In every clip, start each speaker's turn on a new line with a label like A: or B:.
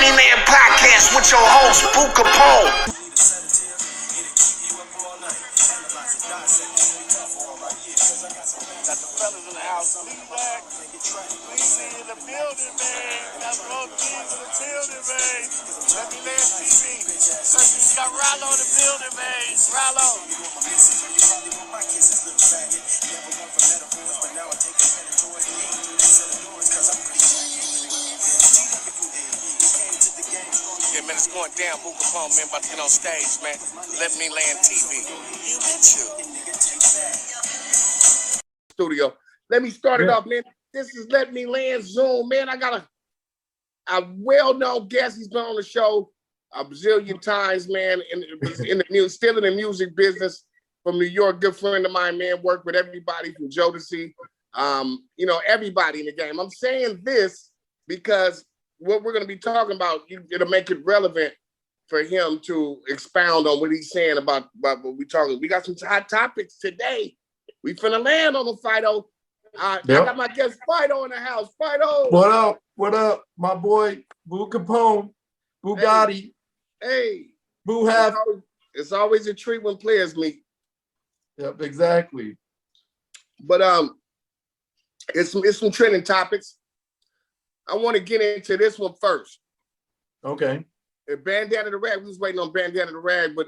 A: LML podcast with your host, Kapone.
B: Got the fellas in the house. Weezy in the building, man. Got both teams in the building, man. LML5. We got Rollo in the building, man. Rollo. Yeah, man, it's going down. Kapone, man, about to get on stage, man. LML5. You
C: Studio. Let me start it off, man. This is LML Zoom, man. I got a well-known guest. He's been on the show a bazillion times, man. Still in the music business from New York. Good friend of mine, man. Worked with everybody from Jodeci, everybody in the game. I'm saying this because what we're going to be talking about, it'll make it relevant for him to expound on what he's saying about what we're talking. We got some hot topics today. We finna land on the Fido. I got my guest Fido in the house. Fido.
D: What up? What up? My boy, Kapone, Bugatti.
C: Hey.
D: Boo have.
C: It's always a treat when players meet.
D: Yep, exactly.
C: But it's some trending topics. I want to get into this one first.
D: Okay.
C: Bandana the Ragg. We was waiting on Bandana the Ragg, but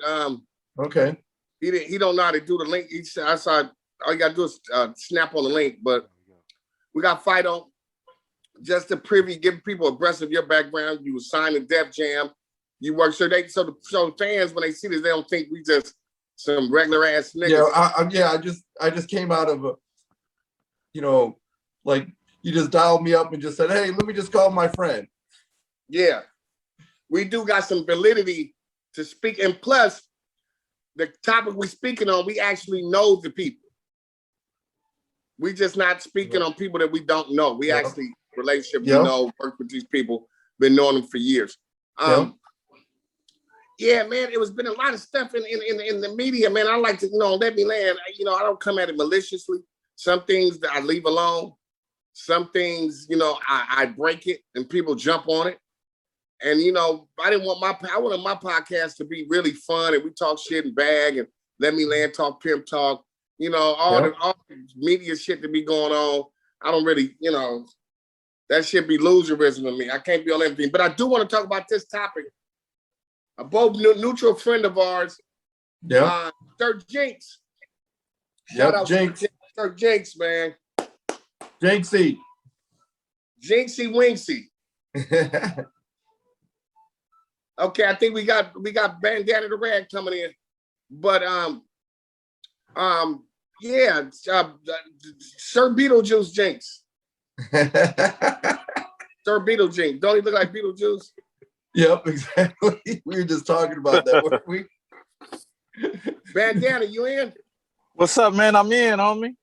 D: okay.
C: He don't know how to do the link. I saw all you gotta do is snap on the link, but we got Fido. Just to give people abreast of your background. You were signed to Def Jam. You work so the fans when they see this, they don't think we just some regular ass niggas.
D: Yeah, I just came out of like you just dialed me up and just said, hey, let me just call my friend.
C: Yeah, we do got some validity to speak, and plus the topic we're speaking on, we actually know the people. We just not speaking on people that we don't know. We actually relationship we know, work with these people, been knowing them for years. Yeah, man, it was been a lot of stuff in the media, man. I like to, let me land. I don't come at it maliciously. Some things that I leave alone. Some things, I break it and people jump on it. And I wanted my podcast to be really fun and we talk shit and bag and let me land talk, pimp talk. All the media shit that be going on. I don't really, that shit be loserism to me. I can't be on everything. But I do want to talk about this topic. A both neutral friend of ours, Sir Jinx. Shout out Jinx. Sir Jinx, man.
D: Jinxie.
C: Jinxie Winxie. Okay, I think we got Bandana the Ragg coming in. But Sir Beetlejuice Jinx. Sir Beetlejuice. Don't he look like Beetlejuice?
D: Yep, exactly. We were just talking about that, weren't we?
C: Bandana, you in?
B: What's up, man? I'm in, homie.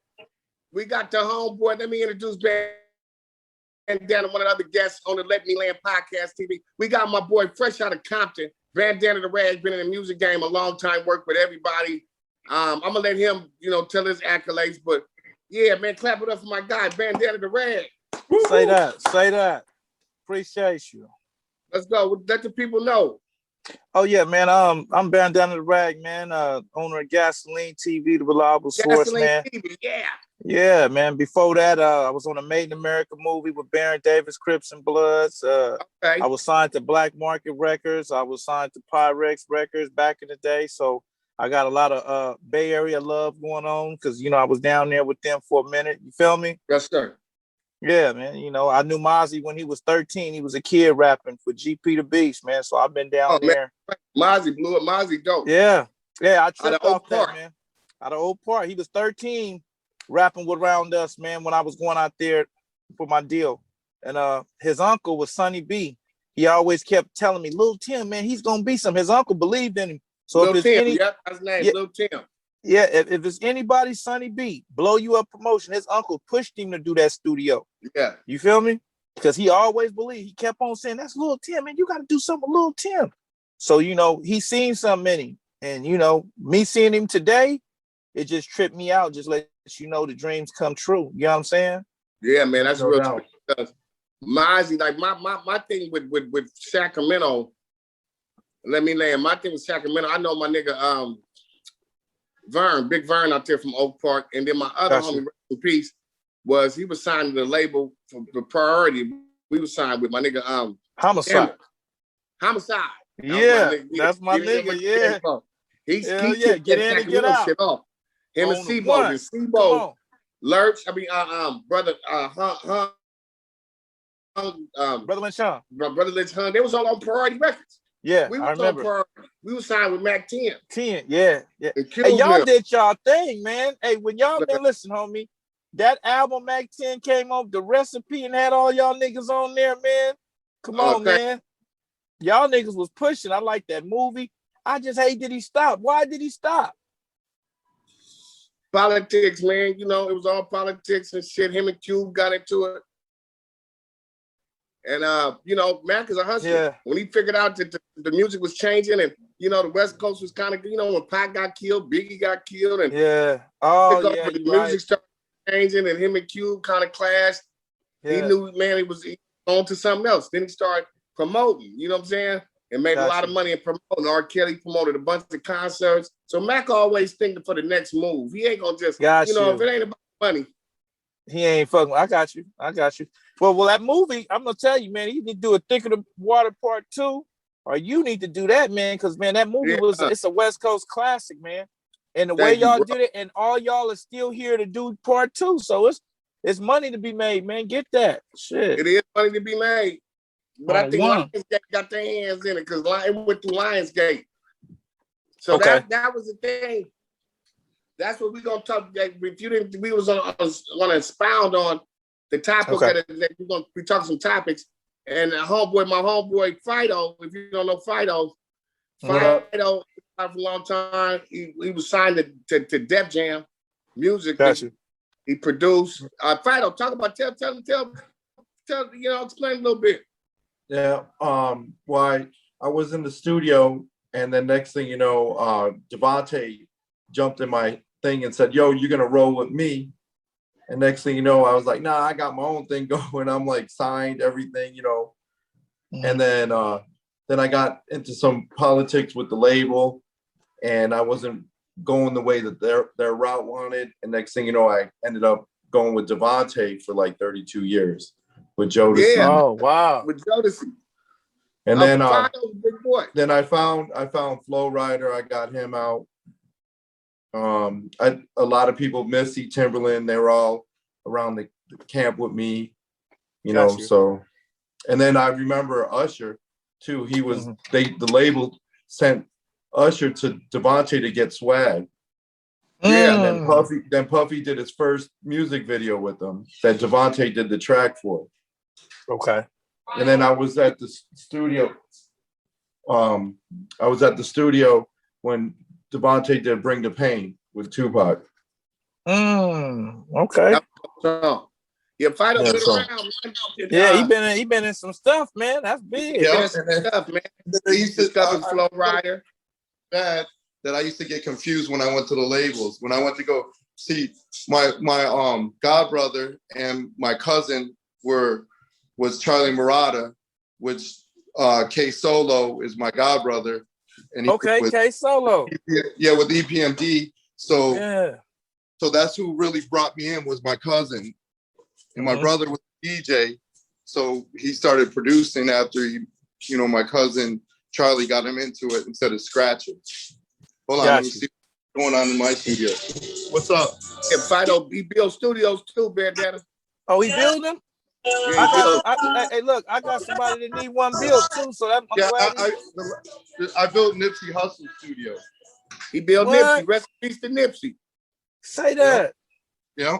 C: We got the homeboy. Let me introduce Bandana, one of the other guests on the LML5 podcast TV. We got my boy fresh out of Compton. Bandana the Ragg, been in the music game a long time, worked with everybody. I'm gonna let him, tell his accolades, but yeah, man, clap it up for my guy, Bandana the Ragg.
B: Say that. Appreciate you.
C: Let's go. Let the people know.
B: Oh yeah, man. I'm Bandana the Ragg, man. Owner of Gasoline TV, the reliable source, man.
C: TV, yeah.
B: Yeah, man. Before that, I was on a Made in America movie with Baron Davis, Crips and Bloods.
C: Okay.
B: I was signed to Black Market Records. I was signed to Pyrex Records back in the day. So I got a lot of Bay Area love going on because, I was down there with them for a minute. You feel me?
C: Yes, sir.
B: Yeah, man. I knew Mozzie when he was 13. He was a kid rapping for GP the Beast, man. So I've been down there.
C: Mozzie blew it. Mozzie dope.
B: Yeah. Yeah, I tripped off
C: Oak
B: that,
C: Park.
B: man. Out of Oak Park. He was 13 rapping around us, man, when I was going out there for my deal. And his uncle was Sonny B. He always kept telling me, Lil Tim, man, he's going to be something. His uncle believed in him. So
C: Lil
B: if
C: Tim,
B: any,
C: that's his name, Lil Tim.
B: Yeah, if it's anybody, Sonny B, blow you up promotion. His uncle pushed him to do that studio.
C: Yeah.
B: You feel me? Because he always believed. He kept on saying, that's Lil Tim, man. You got to do something with Lil Tim. So, he seen something in him. And, me seeing him today, it just tripped me out. Just let you know the dreams come true. You know what I'm saying?
C: Yeah, man, that's
D: No
C: real.
D: doubt.
C: Mozzie, like my thing with Sacramento, let me land. My thing with Sacramento, I know my nigga Vern, Big Vern out there from Oak Park, and then my other homie, rest in peace, he was signed to the label for Priority. We was signed with my nigga
B: Homicide.
C: Homicide.
B: Yeah, that's my nigga. Yeah.
C: He
B: get in and get out.
C: Shit off. Him and Sebo, and Sebo, Lurch. I mean, brother,
B: Brother Lynch Hung.
C: Brother Lynch Hung. They was all on Priority Records.
B: Yeah,
C: we was
B: I remember.
C: On Priority. We was signed with Mac 10.
B: 10, yeah. Hey, y'all did y'all thing, man. Hey, when y'all listen, homie, that album Mac 10 came on, the recipe, and had all y'all niggas on there, man. Come on, man. Y'all niggas was pushing. I like that movie. I just hate did he stop. Why did he stop?
C: Politics, man. You know, it was all politics and shit. Him and Cube got into it. And, you know, Mac is a hustler. Yeah. When he figured out that the music was changing and, you know, the West Coast was kind of, you know, when Pac got killed, Biggie got killed. And
B: the
C: music started changing and him and Cube kind of clashed. Yeah. He knew, man, he was on to something else. Then he started promoting, you know what I'm saying? And made a lot of money in promoting. R. Kelly promoted a bunch of concerts. So Mac always thinking for the next move. He ain't gonna just, you know, if it ain't about money.
B: He ain't fucking. I got you. Well, that movie, I'm gonna tell you, man, you need to do a Thicker the Water Part 2, or you need to do that, man, because man, that movie it's a West Coast classic, man. And the way y'all did it, and all y'all are still here to do Part 2. So it's money to be made, man. Get that shit.
C: It is money to be made. But I think Lionsgate got their hands in it because it went through Lionsgate. So that was the thing. That's what we're gonna talk. If you didn't, we was gonna expound on the topic that we're gonna be talking some topics. And my homeboy Fido. If you don't know Fido for a long time. He was signed to Def Jam Music.
B: Gotcha.
C: He produced. Fido, talk about tell you know, explain a little bit.
D: Yeah, why I was in the studio, and then next thing you know, Devontae jumped in my thing and said, "Yo, you're gonna roll with me." And next thing you know, I was like, "Nah, I got my own thing going." I'm like signed everything, you know. And then I got into some politics with the label, and I wasn't going the way that their route wanted. And next thing you know, I ended up going with Devontae for like 32 years. With Jodeci.
C: Yeah.
B: Oh wow.
C: With Jodeci.
D: And then I found Flow Rider. I got him out. A lot of people, Missy, Timberland, they were all around the camp with me, you know. So, and then I remember Usher too. He was the label sent Usher to Devontae to get swag. Yeah, and then Puffy did his first music video with them that Devontae did the track for.
B: Okay.
D: And then I was at the studio. I was at the studio when Devontae did Bring the Pain with Tupac.
B: Okay.
C: Yeah, Fido been around.
B: Yeah, he been in some stuff, man. That's big.
C: Yeah, stuff, man.
E: They used to
C: Flow Rider.
E: That I used to get confused when I went to the labels. When I went to go see my godbrother and my cousin was Charlie Murata, which K Solo is my godbrother. And
B: K Solo.
E: Yeah, with EPMD. So that's who really brought me in was my cousin. And my brother was a DJ. So he started producing after my cousin Charlie got him into it instead of scratching. Hold on, let me see what's going on in my studio. What's up?
C: And Fido, he built studios too, Bandana.
B: Oh, he built them? Yeah, hey, look, I got somebody that need one built too, so I'm glad.
E: I built Nipsey Hussle studio.
C: He built Nipsey. Rest in peace to Nipsey.
B: Say that.
E: Yeah.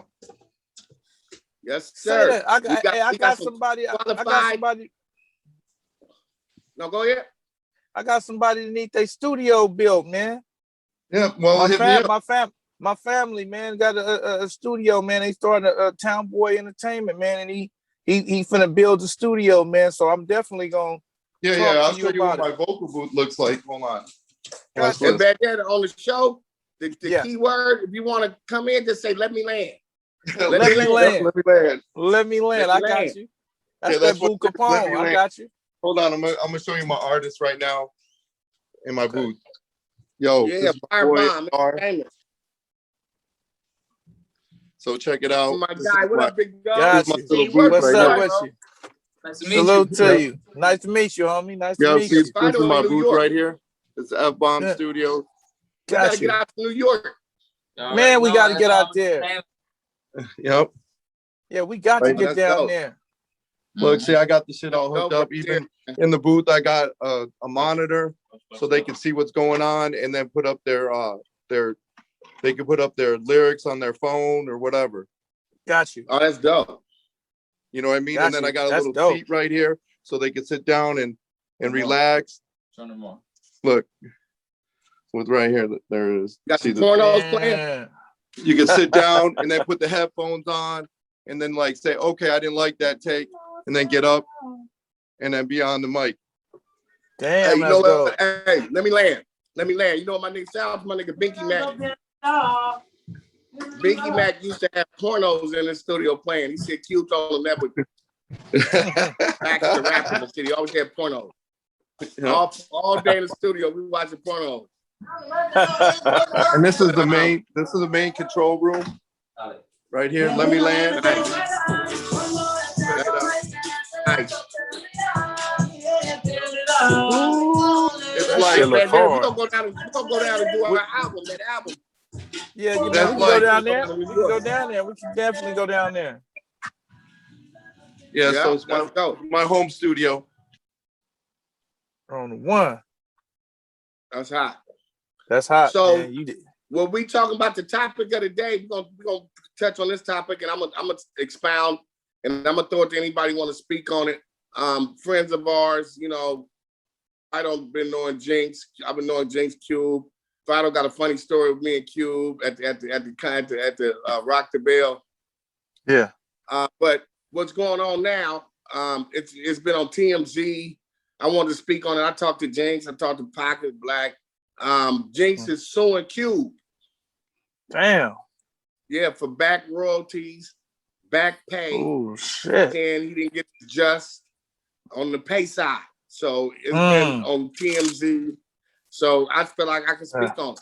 C: Yes, sir.
B: Say that. I got somebody.
C: No, go ahead.
B: I got somebody that need their studio built, man.
E: Yeah, well,
B: my family, man, got a studio, man. They started a Town Boy Entertainment, man, and he finna build a studio, man. So I'm definitely gonna
E: I'll show you what my vocal booth looks like. Hold on.
C: And back there on the show, the key word, if you want to come in, just say, "Let me land."
B: Let me land. I got you. That's that boo Kapone. I got you.
E: Hold on, I'm gonna show you my artist right now in my booth. Yo,
C: Yeah,
E: this is my
C: Fire
E: boy,
C: Bomb.
E: R.
C: Famous.
E: So check it out.
C: Oh my
E: This
C: guy,
E: is
C: what
E: my,
C: up, big dog?
B: Got
E: my
B: you.
E: little booth
B: What's
E: right
B: up
E: here.
B: with you?
F: Nice to meet
B: Salute
F: you.
B: to you. Nice to meet you, homie. Nice to
E: Yeah,
B: meet
E: see,
B: you.
E: this is
C: Fido
E: my
C: in New
E: booth
C: York.
E: right here. It's F-Bomb
B: Yeah.
E: Studios.
C: We gotta
B: Got
C: get
B: you.
C: out to New York.
B: Man, we got to get out there.
E: Yep.
B: Yeah, we got to
E: Right.
B: get
C: Let's
B: down
C: go.
B: there.
E: Look, see, I got the shit all
C: Let's
E: hooked
C: go
E: up.
C: right
E: Even
C: there.
E: in the booth, I got a monitor so they can see what's going on and then put up they can put up their lyrics on their phone or whatever.
B: Got you.
C: Oh, that's dope.
E: You know what I mean?
B: Got
E: And then
B: you.
E: I got a
B: That's
E: little
B: dope.
E: seat right here so they can sit down and relax. Look, with right here, there it is.
C: Got
E: See
C: some
E: the,
C: pornos playing.
B: Yeah.
E: you can sit down and then put the headphones on and then like say, okay, I didn't like that take, and then get up and then be on the mic.
B: Damn,
C: Hey, you know
B: that's dope.
C: what? Hey, let me land. Let me land. You know what my nigga sounds? My nigga Binky Mac. Binky Mac used to have pornos in his studio playing. He said Q told him that would back the rapper in the city. He always had pornos. All day in the studio, we watching pornos.
E: And this is the main control room right here. Let me land.
C: Nice.
B: That
C: Like,
B: shit look
C: man, we're
B: hard.
C: gonna go down and do our album. That album.
B: Yeah, you
E: That's
B: man, we can
E: like-
B: go down there. We can go down there. We can definitely go down there.
E: Yeah, so it's
C: let's go.
E: my home studio.
B: On the one.
C: That's hot.
B: That's hot.
C: So-
B: man. You did.
C: When we talking about the topic of the day, we're gonna touch on this topic, and I'm gonna expound, and I'm gonna throw it to anybody want to speak on it. Friends of ours, you know, I don't been knowing Jinx. I've been knowing Jinx Cube. Fido got a funny story with me and Cube at the Rock the Bell.
B: Yeah.
C: But what's going on now? It's been on TMZ. I wanted to speak on it. I talked to Jinx. I talked to Pocket Black. Jinx is suing Cube.
B: Damn.
C: Yeah, for back royalties, back pay,
B: Oh shit.
C: and he didn't get just on the pay side. So it's been on TMZ. So I feel like I can speak on it.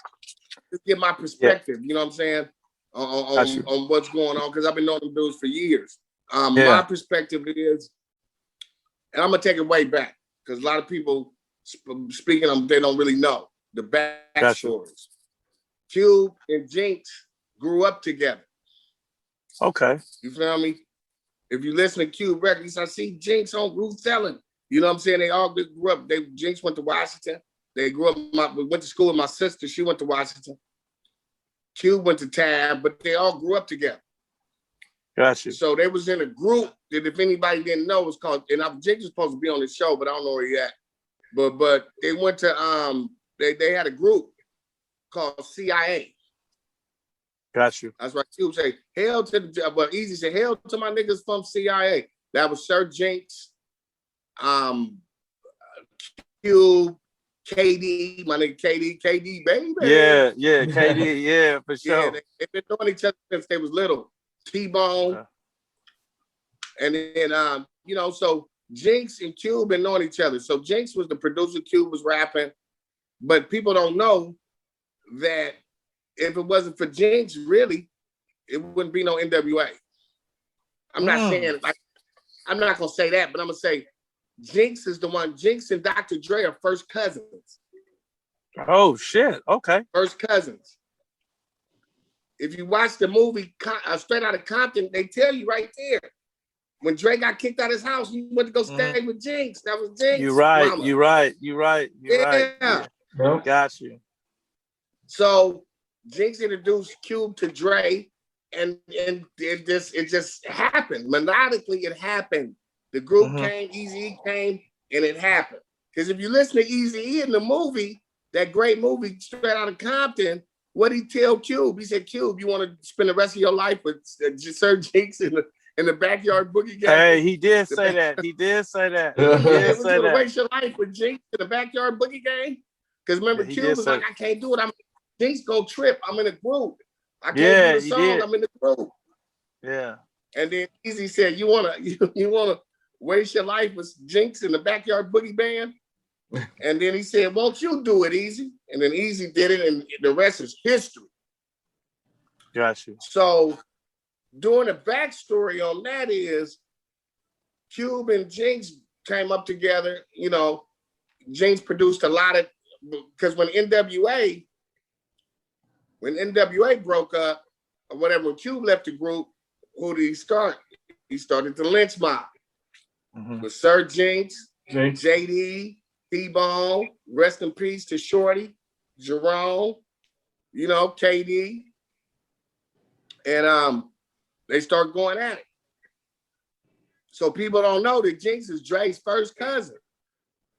C: Just get my perspective, you know what I'm saying, on what's going on, because I've been knowing them dudes for years. My perspective is, and I'm gonna take it way back, because a lot of people speaking them, they don't really know the backstories. Cube and Jinx grew up together.
B: Okay.
C: You feel me? If you listen to Cube records, I see Jinx on Ruth Selling. You know what I'm saying? They all grew up. Jinx went to Washington. They grew up. We went to school with my sister. She went to Washington. Cube went to Tab, but they all grew up together.
B: Got you.
C: So they was in a group that, if anybody didn't know, was called. And Jinx was supposed to be on the show, but I don't know where he at. But they went to they had a group called CIA.
B: Got you.
C: That's right. Cube say, hell to the, well, Easy said, hell to my niggas from CIA. That was Sir Jinx, Cube, KD, my nigga KD, baby.
B: Yeah, KD, yeah, for sure.
C: Yeah, they've been knowing each other since they was little. T-Bone.
B: Okay.
C: And then, you know, so Jinx and Cube been knowing each other. So Jinx was the producer, Cube was rapping. But people don't know that if it wasn't for Jinx, really, it wouldn't be no NWA. I'm not saying, like, I'm not gonna say that, but I'm gonna say Jinx is the one. Jinx and Dr. Dre are first cousins.
B: Oh shit. Okay.
C: First cousins. If you watch the movie Straight Outta Compton, they tell you right there. When Dre got kicked out of his house, he went to go stay with Jinx. That was Jinx.
B: You're right.
C: Mama.
B: You're right. You're right. You're right.
C: Yeah.
B: Yeah. Got you.
C: So Jinx introduced Cube to Dre, and it just happened. Melodically, it happened. The group came, Eazy-E came, and it happened. Because if you listen to Eazy-E in the movie, that great movie, Straight Outta Compton, what did he tell Cube? He said, Cube, you want to spend the rest of your life with Sir Jinx in the backyard boogie game?
B: Hey, he did say that. He did say that. He
C: Yeah,
B: did
C: would
B: say
C: you
B: that.
C: waste your life with Jinx in the backyard boogie game? Because remember,
B: Yeah, he
C: Cube
B: did
C: was
B: say
C: like, I can't do it. Jinx go trip. I'm in a group. I can't
B: Yeah,
C: do the
B: he
C: song.
B: did.
C: I'm in the group.
B: Yeah.
C: And then Easy said, you wanna Waste Your Life was Jinx in the Backyard Boogie Band. And then he said, won't you do it, Easy? And then Easy did it, and the rest is history.
B: Got you.
C: So doing the backstory on that is Cube and Jinx came up together. You know, Jinx produced a lot of, because when NWA broke up, or whatever, when Cube left the group, who did he start? He started the Lynch Mob with Sir Jinx, JD, T-Bone, rest in peace to Shorty, Jerome, you know, KD. And they start going at it. So people don't know that Jinx is Dre's first cousin.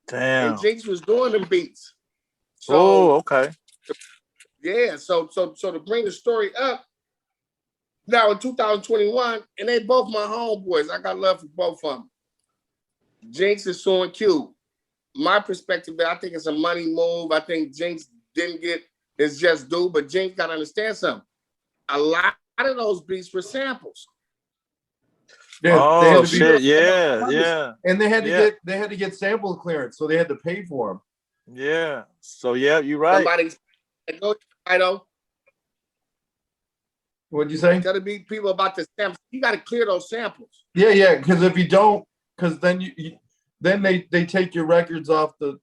B: Damn.
C: And Jinx was doing them beats. So,
B: oh, okay.
C: Yeah, so to bring the story up, now in 2021, and they both my homeboys. I got love for both of them. Jinx is Suing Cube. My perspective, I think it's a money move. I think Jinx didn't get his just due, but Jinx got to understand something. A lot of those beats were samples.
D: Yeah,
B: oh shit! Yeah.
D: And they had to get sample clearance, so they had to pay for them.
B: Yeah. So yeah, you're right.
C: Somebody go, Fido.
D: What'd you say?
C: Got to be people about the samples. You got to clear those samples.
D: Yeah. Because if you don't, because then then they take your records off the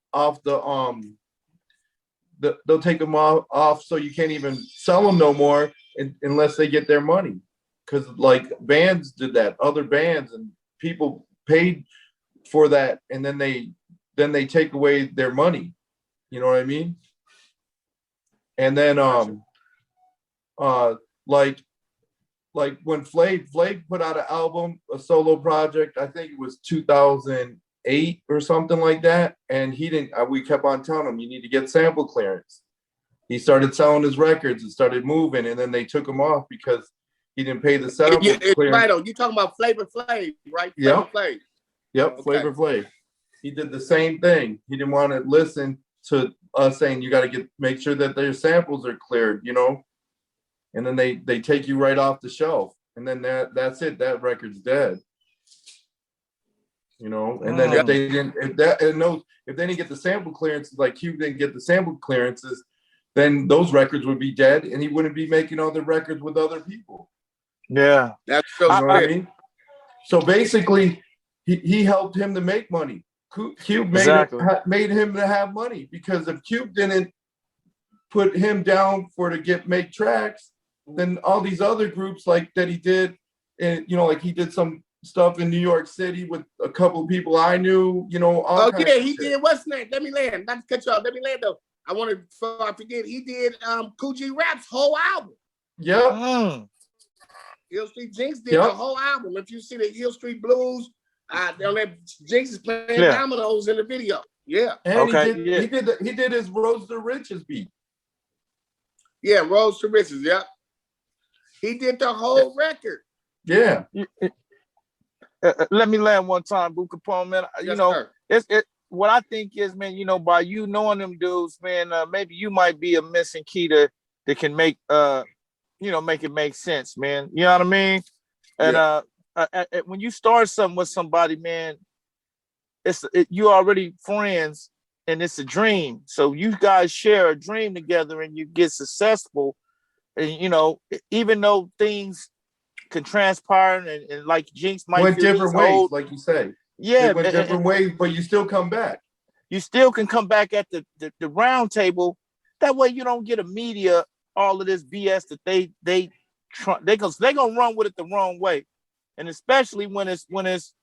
D: they'll take them off, so you can't even sell them no more unless they get their money. Because like bands did that, other bands, and people paid for that, and then they take away their money. You know what I mean? And then like when Flav put out an album, a solo project, I think it was 2008 or something like that, and he didn't. We kept on telling him, you need to get sample clearance. He started selling his records and started moving, and then they took him off because he didn't pay the sample clearance.
C: Right, you talking about Flavor Flav, right?
D: Yep.
C: Flav.
D: Yep,
C: Okay.
D: Flavor Flav. He did the same thing. He didn't want to listen to us saying you got to make sure that their samples are cleared, you know. And then they take you right off the shelf, and then that's it. That record's dead, you know. And then if they didn't get the sample clearances, like Cube didn't get the sample clearances, then those records would be dead, and he wouldn't be making other records with other people.
B: Yeah,
C: that's so.
D: You know what I mean? So basically, he helped him to make money. Cube made him to have money, because if Cube didn't put him down to make tracks, then all these other groups like that he did, and you know, like he did some stuff in New York City with a couple of people I knew, you know.
C: He did. What's name? Let me land. Not to cut you off. Let me land though. I want to, before I forget, he did Coogee Rap's whole album.
D: Yeah.
C: Hill Street Jinx did the whole album. If you see the Hill Street Blues, Jinx is playing dominoes in the video. Yeah.
D: And he did his Rose to Riches beat.
C: Yeah, Rose to Riches. Yep. He did the whole record.
D: Yeah.
B: Let me land one time, Boo Kapone, man.
C: Yes,
B: you know,
C: sir.
B: What I think is, man, you know, by you knowing them dudes, man, maybe you might be a missing key that can make make it make sense, man. You know what I mean? And when you start something with somebody, man, you already friends, and it's a dream. So you guys share a dream together, and you get successful. And you know, even though things can transpire, and like Jinx might
D: went different ways, like you say.
B: Yeah,
D: went different ways, but you still come back.
B: You still can come back at the round table. That way, you don't get a media all of this BS that they're gonna run with it the wrong way, and especially when it's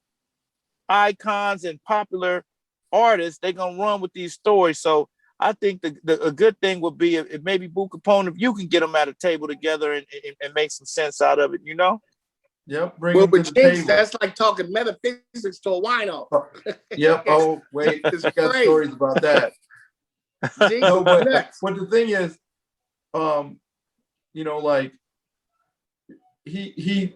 B: icons and popular artists, they're gonna run with these stories. So I think a good thing would be if maybe Boo Kapone, if you can get them at a table together and make some sense out of it, you know?
D: Yep. Bring them to the table.
C: That's like talking metaphysics to a wino.
D: Yep. Oh, wait. I got stories about that. No, but the thing is, you know, like he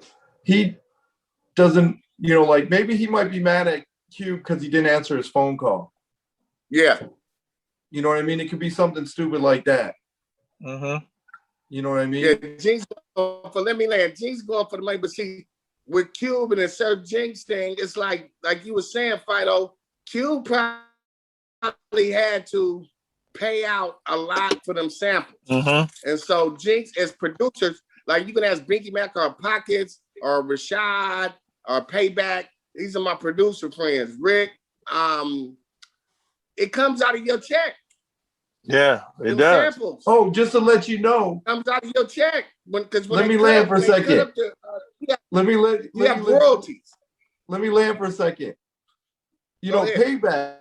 D: doesn't, you know, like maybe he might be mad at Cube because he didn't answer his phone call.
C: Yeah.
D: You know what I mean? It could be something stupid like that.
B: Mm-hmm.
D: You know what I mean?
C: Yeah, Jinx going for, let me land. Jinx going for the money, but see, with Cube and the Sir Jinx thing, it's like you were saying, Fido, Cube probably had to pay out a lot for them samples. And so Jinx, as producers, like you can ask Binky Mac or Pockets or Rashad or Payback. These are my producer friends. Rick, it comes out of your check.
B: Yeah, it does.
C: Samples.
D: Oh, just to let you know,
C: comes out of your check.
D: Let me land for a second. Let me royalties. Let me land for a second. You know, Payback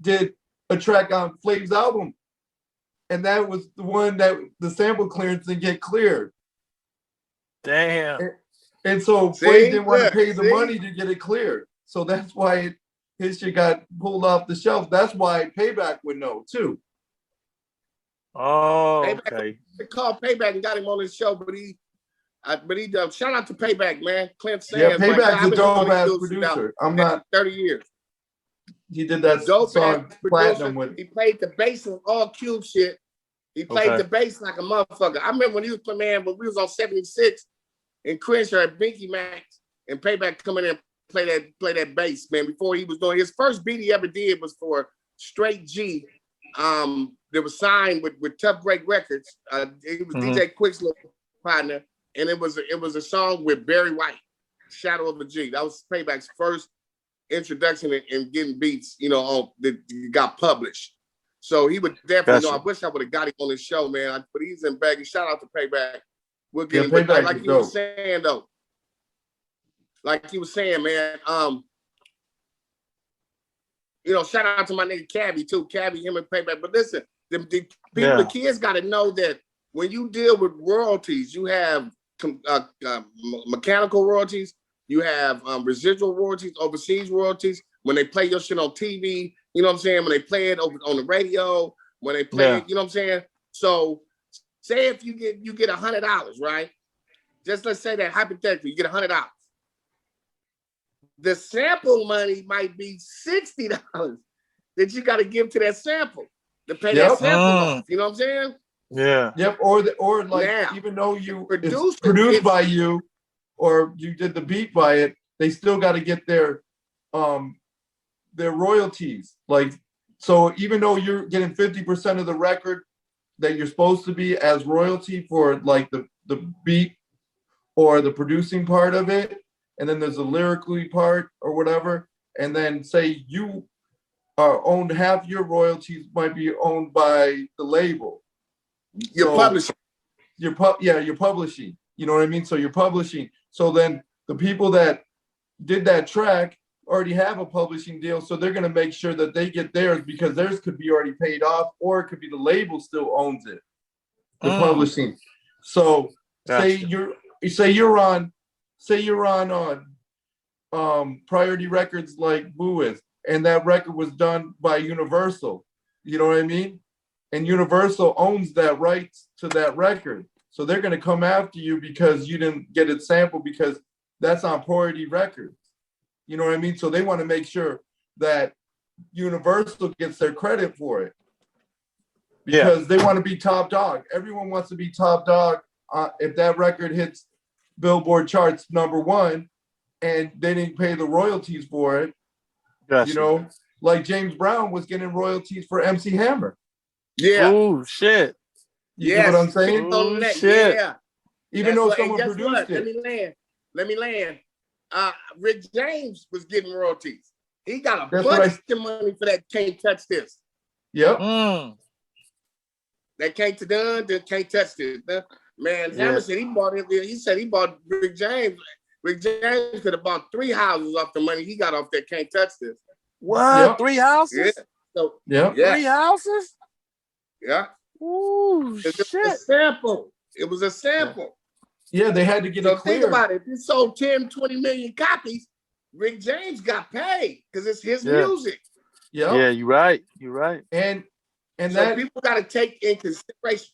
D: did a track on Flav's album, and that was the one that the sample clearance didn't get cleared.
B: Damn.
D: And so Flav didn't want to pay the money to get it cleared. So that's why his shit got pulled off the shelf. That's why Payback would know too.
B: Oh,
C: Payback,
B: okay.
C: They called Payback and got him on his show, but he shout out to Payback, man. Clint Sands.
D: Yeah, Payback's a dope ass producer. I'm not
C: 30 years.
D: He did that
C: dope
D: song Platinum with.
C: He played the bass on all Cube shit. He played the bass like a motherfucker. I remember when he was playing, man, when we was on 76 in Crenshaw at Binky Max and Payback coming in and play that bass, man. Before he was doing his first beat he ever did was for Straight G. That was signed with Tough Break Records. It was DJ Quick's little partner, and it was a song with Barry White, Shadow of a G. That was Payback's first introduction in getting beats, you know, that got published. So he would definitely know. I wish I would have got him on this show, man. But he's in Vegas. Shout out to Payback. We'll get him. But like you were saying, though, like you were saying, man, you know, shout out to my nigga Cabby too. Cabby, him and Payback. But listen, the kids got to know that when you deal with royalties, you have mechanical royalties, you have residual royalties, overseas royalties. When they play your shit on TV, you know what I'm saying? When they play it over on the radio, when they play it, you know what I'm saying? So say if you get $100, right? Just let's say that hypothetically, you get $100. The sample money might be $60 that you got to give to that sample to pay that sample off. You know what I'm saying?
B: Yeah.
D: Yep. Or like even though it's produced by you or you did the beat by it, they still got to get their royalties. Like, so even though you're getting 50% of the record that you're supposed to be as royalty for like the beat or the producing part of it, and then there's a lyrically part or whatever, and then say you owned half your royalties might be owned by the label. You're publishing. You're publishing. You know what I mean? So you're publishing. So then the people that did that track already have a publishing deal, so they're gonna make sure that they get theirs because theirs could be already paid off, or it could be the label still owns it, the publishing. So say you're on Priority Records like Boo is, and that record was done by Universal. You know what I mean? And Universal owns that rights to that record. So they're gonna come after you because you didn't get it sampled because that's on Priority Records. You know what I mean? So they want to make sure that Universal gets their credit for it because they want to be top dog. Everyone wants to be top dog. If that record hits Billboard charts #1 and they didn't pay the royalties for it, you know, like James Brown was getting royalties for MC Hammer.
B: Yeah. Oh shit.
D: You know what I'm saying?
C: Oh shit. Yeah.
D: Even though someone produced
C: it. Let me land. Rick James was getting royalties. He got a bunch of money for that Can't Touch This.
D: Yep.
C: That Can't Touch This. Man, Hammer said he bought it. He said he bought Rick James. Rick James could have bought 3 houses off the money he got off that Can't Touch This.
B: What? Yep. 3 houses?
C: Yeah. So,
B: 3 houses?
C: Yeah.
B: Ooh, shit.
C: It was a sample. It was a sample.
D: Yeah, they had to get it clear.
C: Think about it. If he sold 10, 20 million copies, Rick James got paid because it's his music.
D: Yeah.
B: Yeah, you're right. You're right.
D: And
C: so
D: that
C: people got to take in consideration.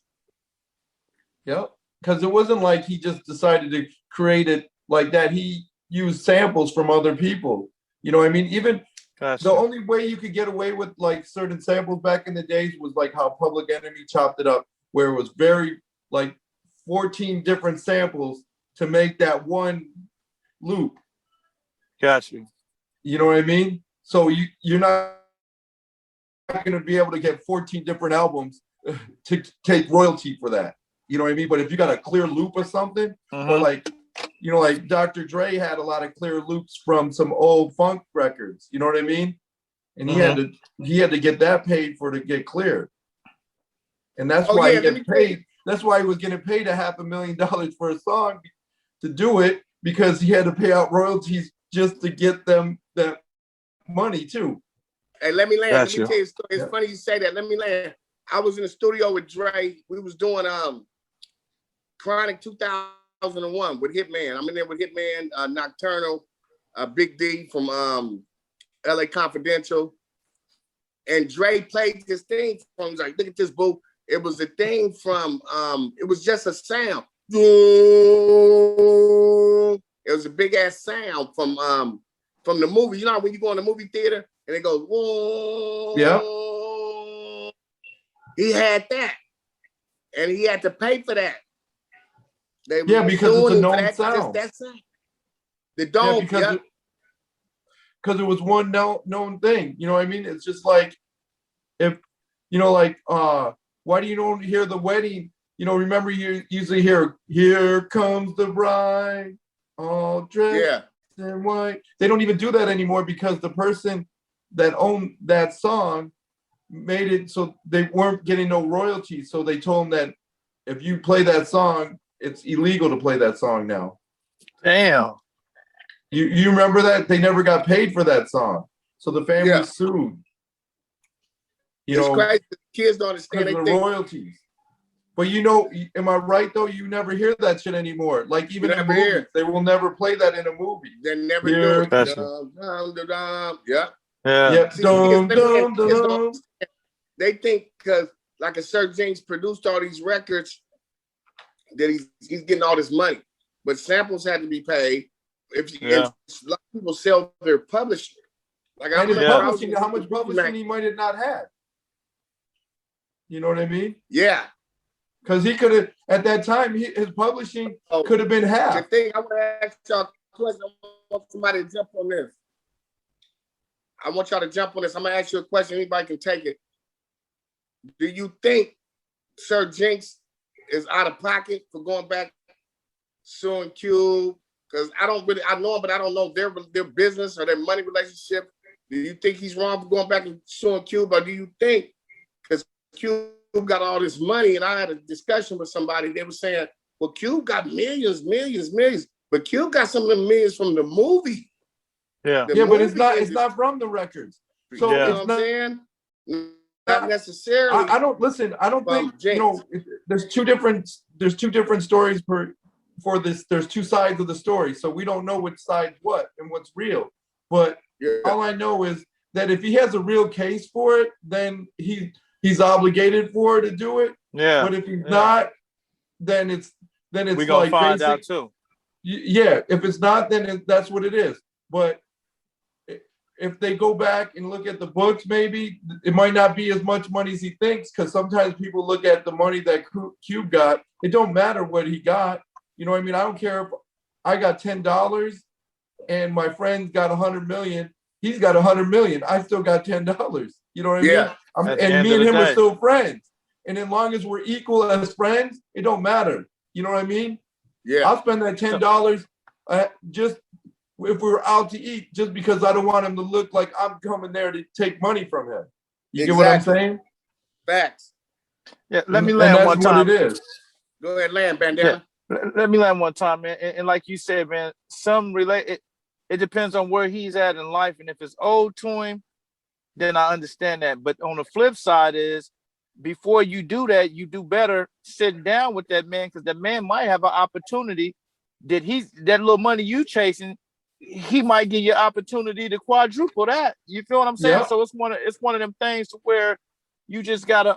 D: Yep. Because it wasn't like he just decided to create it like that. He used samples from other people. You know what I mean? Even the only way you could get away with like certain samples back in the days was like how Public Enemy chopped it up, where it was very like 14 different samples to make that one loop.
B: Got you.
D: You know what I mean? So you're not going to be able to get 14 different albums to take royalty for that. You know what I mean? But if you got a clear loop or something, or like, you know, like Dr. Dre had a lot of clear loops from some old funk records. You know what I mean? And he had to get that paid for to get cleared. And that's why he gets paid. That's why he was getting paid $500,000 for a song to do it, because he had to pay out royalties just to get them that money too.
C: Hey, let me land.
B: Got
C: Let me
B: you.
C: tell you a story. It's funny you say that. Let me land. I was in the studio with Dre. We was doing Chronic 2001 with Hitman. I'm in there with Hitman, Nocturnal, Big D from LA Confidential. And Dre played this thing for him. He's like, look at this, boo. It was a thing from, it was just a sound. It was a big ass sound from the movie. You know when you go in the movie theater and it goes, whoa.
D: Yeah.
C: He had that. And he had to pay for that.
D: Yeah, because it's a known sound.
C: That sound. The dome,
D: because it was one known thing. You know what I mean? It's just like, if, you know, like, why do you don't hear the wedding? You know, remember you usually hear, here comes the bride, all dressed in white. They don't even do that anymore because the person that owned that song made it so they weren't getting no royalties. So they told them that if you play that song, it's illegal to play that song now.
B: Damn.
D: You remember that? They never got paid for that song. So the family sued. You know,
C: crazy. The kids don't understand.
D: Because of the royalties. But you know, am I right though? You never hear that shit anymore. Like even in movies, they will never play that in a movie.
C: They never do it. Yeah.
B: Yeah.
C: See, they think because like a Sir Jinx produced all these records that he's getting all this money, but samples had to be paid. If a lot of people sell their publishing, like
D: and his publishing, how much publishing he might have not had. You know what I mean?
C: Yeah.
D: Because he could have, at that time, his publishing could have been half.
C: The thing I want to ask y'all a question, I want somebody to jump on this. I want y'all to jump on this. I'm going to ask you a question. Anybody can take it. Do you think Sir Jinx is out of pocket for going back suing Cube? Because I know him, but I don't know their business or their money relationship. Do you think he's wrong for going back and suing Cube? Or do you think, because Cube got all this money, and I had a discussion with somebody, they were saying, well, Cube got millions. But Cube got some of the millions from the movie.
D: Yeah, but it's not from the records. So
C: you know what I'm saying? Not necessarily.
D: I don't think
C: Jinx.
D: you know. There's two different stories for this. There's two sides of the story, so we don't know which side's what and what's real. But all I know is that if he has a real case for it, then he's obligated for to do it.
B: Yeah.
D: But if he's not, then it's
B: we gonna
D: like
B: find out too.
D: Yeah. If it's not, then that's what it is. But if they go back and look at the books, maybe it might not be as much money as he thinks, because sometimes people look at the money that Cube got. It don't matter what he got. You know what I mean? I don't care if I got $10 and my friend got 100 million. He's got 100 million. I still got $10. You know what I mean? And me and him are still friends. And as long as we're equal as friends, it don't matter. You know what I mean?
C: Yeah.
D: I'll spend that $10 just if we were out to eat, just because I don't want him to look like I'm coming there to take money from him. You get what I'm saying?
C: Facts.
B: Yeah, let me land one time.
D: That's what it is.
C: Go ahead, land, Bandana.
B: Yeah. Let me land one time, man. And like you said, man, it depends on where he's at in life. And if it's old to him, then I understand that. But on the flip side is, before you do that, you do better sitting down with that man, because that man might have an opportunity that little money you chasing, he might give you an opportunity to quadruple that. You feel what I'm saying? Yeah. So it's one of them things where you just gotta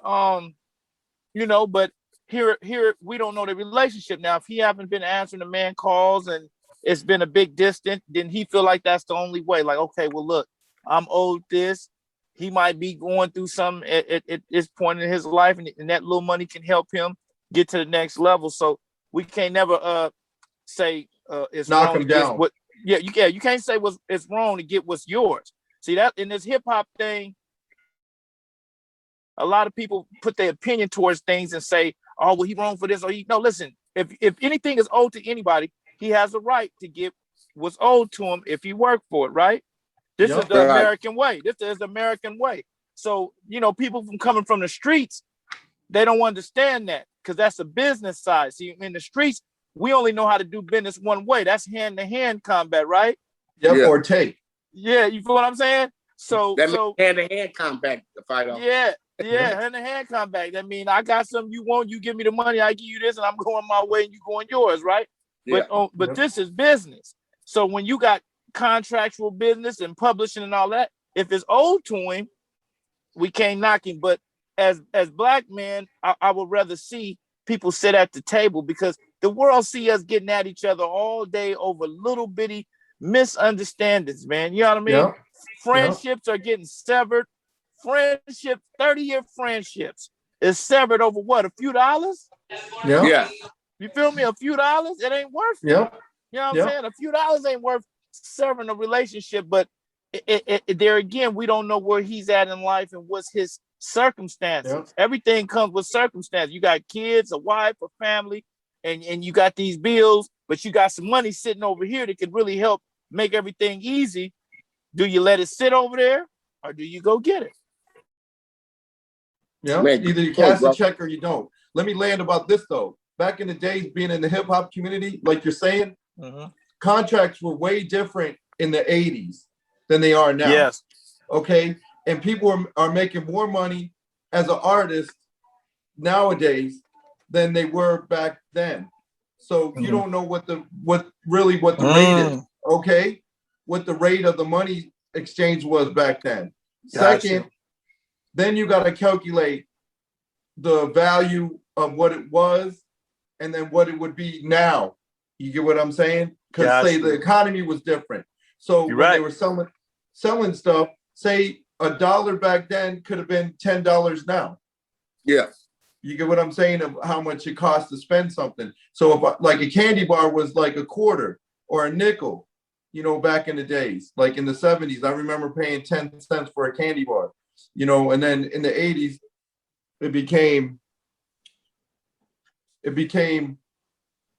B: but here we don't know the relationship. Now, if he haven't been answering the man calls and it's been a big distance, then he feel like that's the only way. Like, okay, well, look, I'm owed this. He might be going through something at this point in his life, and that little money can help him get to the next level. So we can't never say it's
D: Knock
B: wrong
D: them
B: to get
D: down.
B: what. Yeah, you can't say it's wrong to get what's yours. See that in this hip hop thing, a lot of people put their opinion towards things and say, "Oh, well, he wrong for this," or he no. Listen, if anything is owed to anybody, he has a right to get what's owed to him if he worked for it, right? This is the American way. This is the American way. So, people coming from the streets, they don't understand that because that's a business side. See, in the streets, we only know how to do business one way. That's hand-to-hand combat, right?
D: Yep, or take.
B: Yeah, you feel what I'm saying? So
C: that means hand-to-hand combat, Fido.
B: Yeah, hand-to-hand combat. That means I got something you want, you give me the money, I give you this, and I'm going my way and you going yours, right?
C: Yeah.
B: But this is business. So when you got contractual business and publishing and all that, if it's owed to him, we can't knock him. But as black men, I would rather see people sit at the table because the world see us getting at each other all day over little bitty misunderstandings, man. You know what I mean?
D: Yeah.
B: Friendships are getting severed. Friendships, 30-year friendships is severed over what? A few dollars?
C: Yeah.
B: You feel me? A few dollars? It ain't worth it.
D: Yeah.
B: You know what I'm saying? A few dollars ain't worth severing a relationship, but there again, we don't know where he's at in life and what's his circumstances.
D: Yep.
B: Everything comes with circumstances. You got kids, a wife, a family, and you got these bills, but you got some money sitting over here that could really help make everything easy. Do you let it sit over there or do you go get it?
D: Yeah, either you cash the check or you don't. Let me land about this though. Back in the days, being in the hip hop community, like you're saying, contracts were way different in the 80s than they are now.
B: Yes.
D: Okay. And people are making more money as an artist nowadays than they were back then. So you don't know what the rate is. Okay. What the rate of the money exchange was back then.
B: Gotcha.
D: Second, then you got to calculate the value of what it was and then what it would be now. You get what I'm saying? Because say the economy was different. So when they were selling stuff, say $1 back then could have been $10 now.
C: Yeah.
D: You get what I'm saying of how much it costs to spend something. So if like a candy bar was like a quarter or a nickel, back in the days, like in the 70s, I remember paying 10 cents for a candy bar, and then in the 80s, it became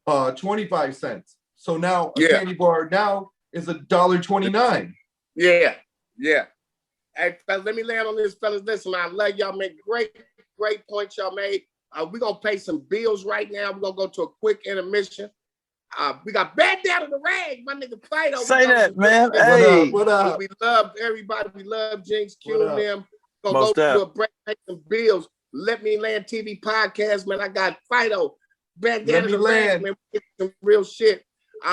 D: 25 cents. So now a candy bar now is $1.29.
C: Yeah. Hey, fellas, let me land on this, fellas. Listen, I love y'all. Make great points y'all made. We're going to pay some bills right now. We're going to go to a quick intermission. We got Bandana the Ragg, my nigga Fido.
B: Say that, man. Hey.
D: What up?
C: We love everybody. We love Jinx, Q, and them. We're going
B: Most
C: to go to a break, pay some bills. Let Me Land TV podcast, man. I got Fido, Bandana the Ragg, man. We get some real shit.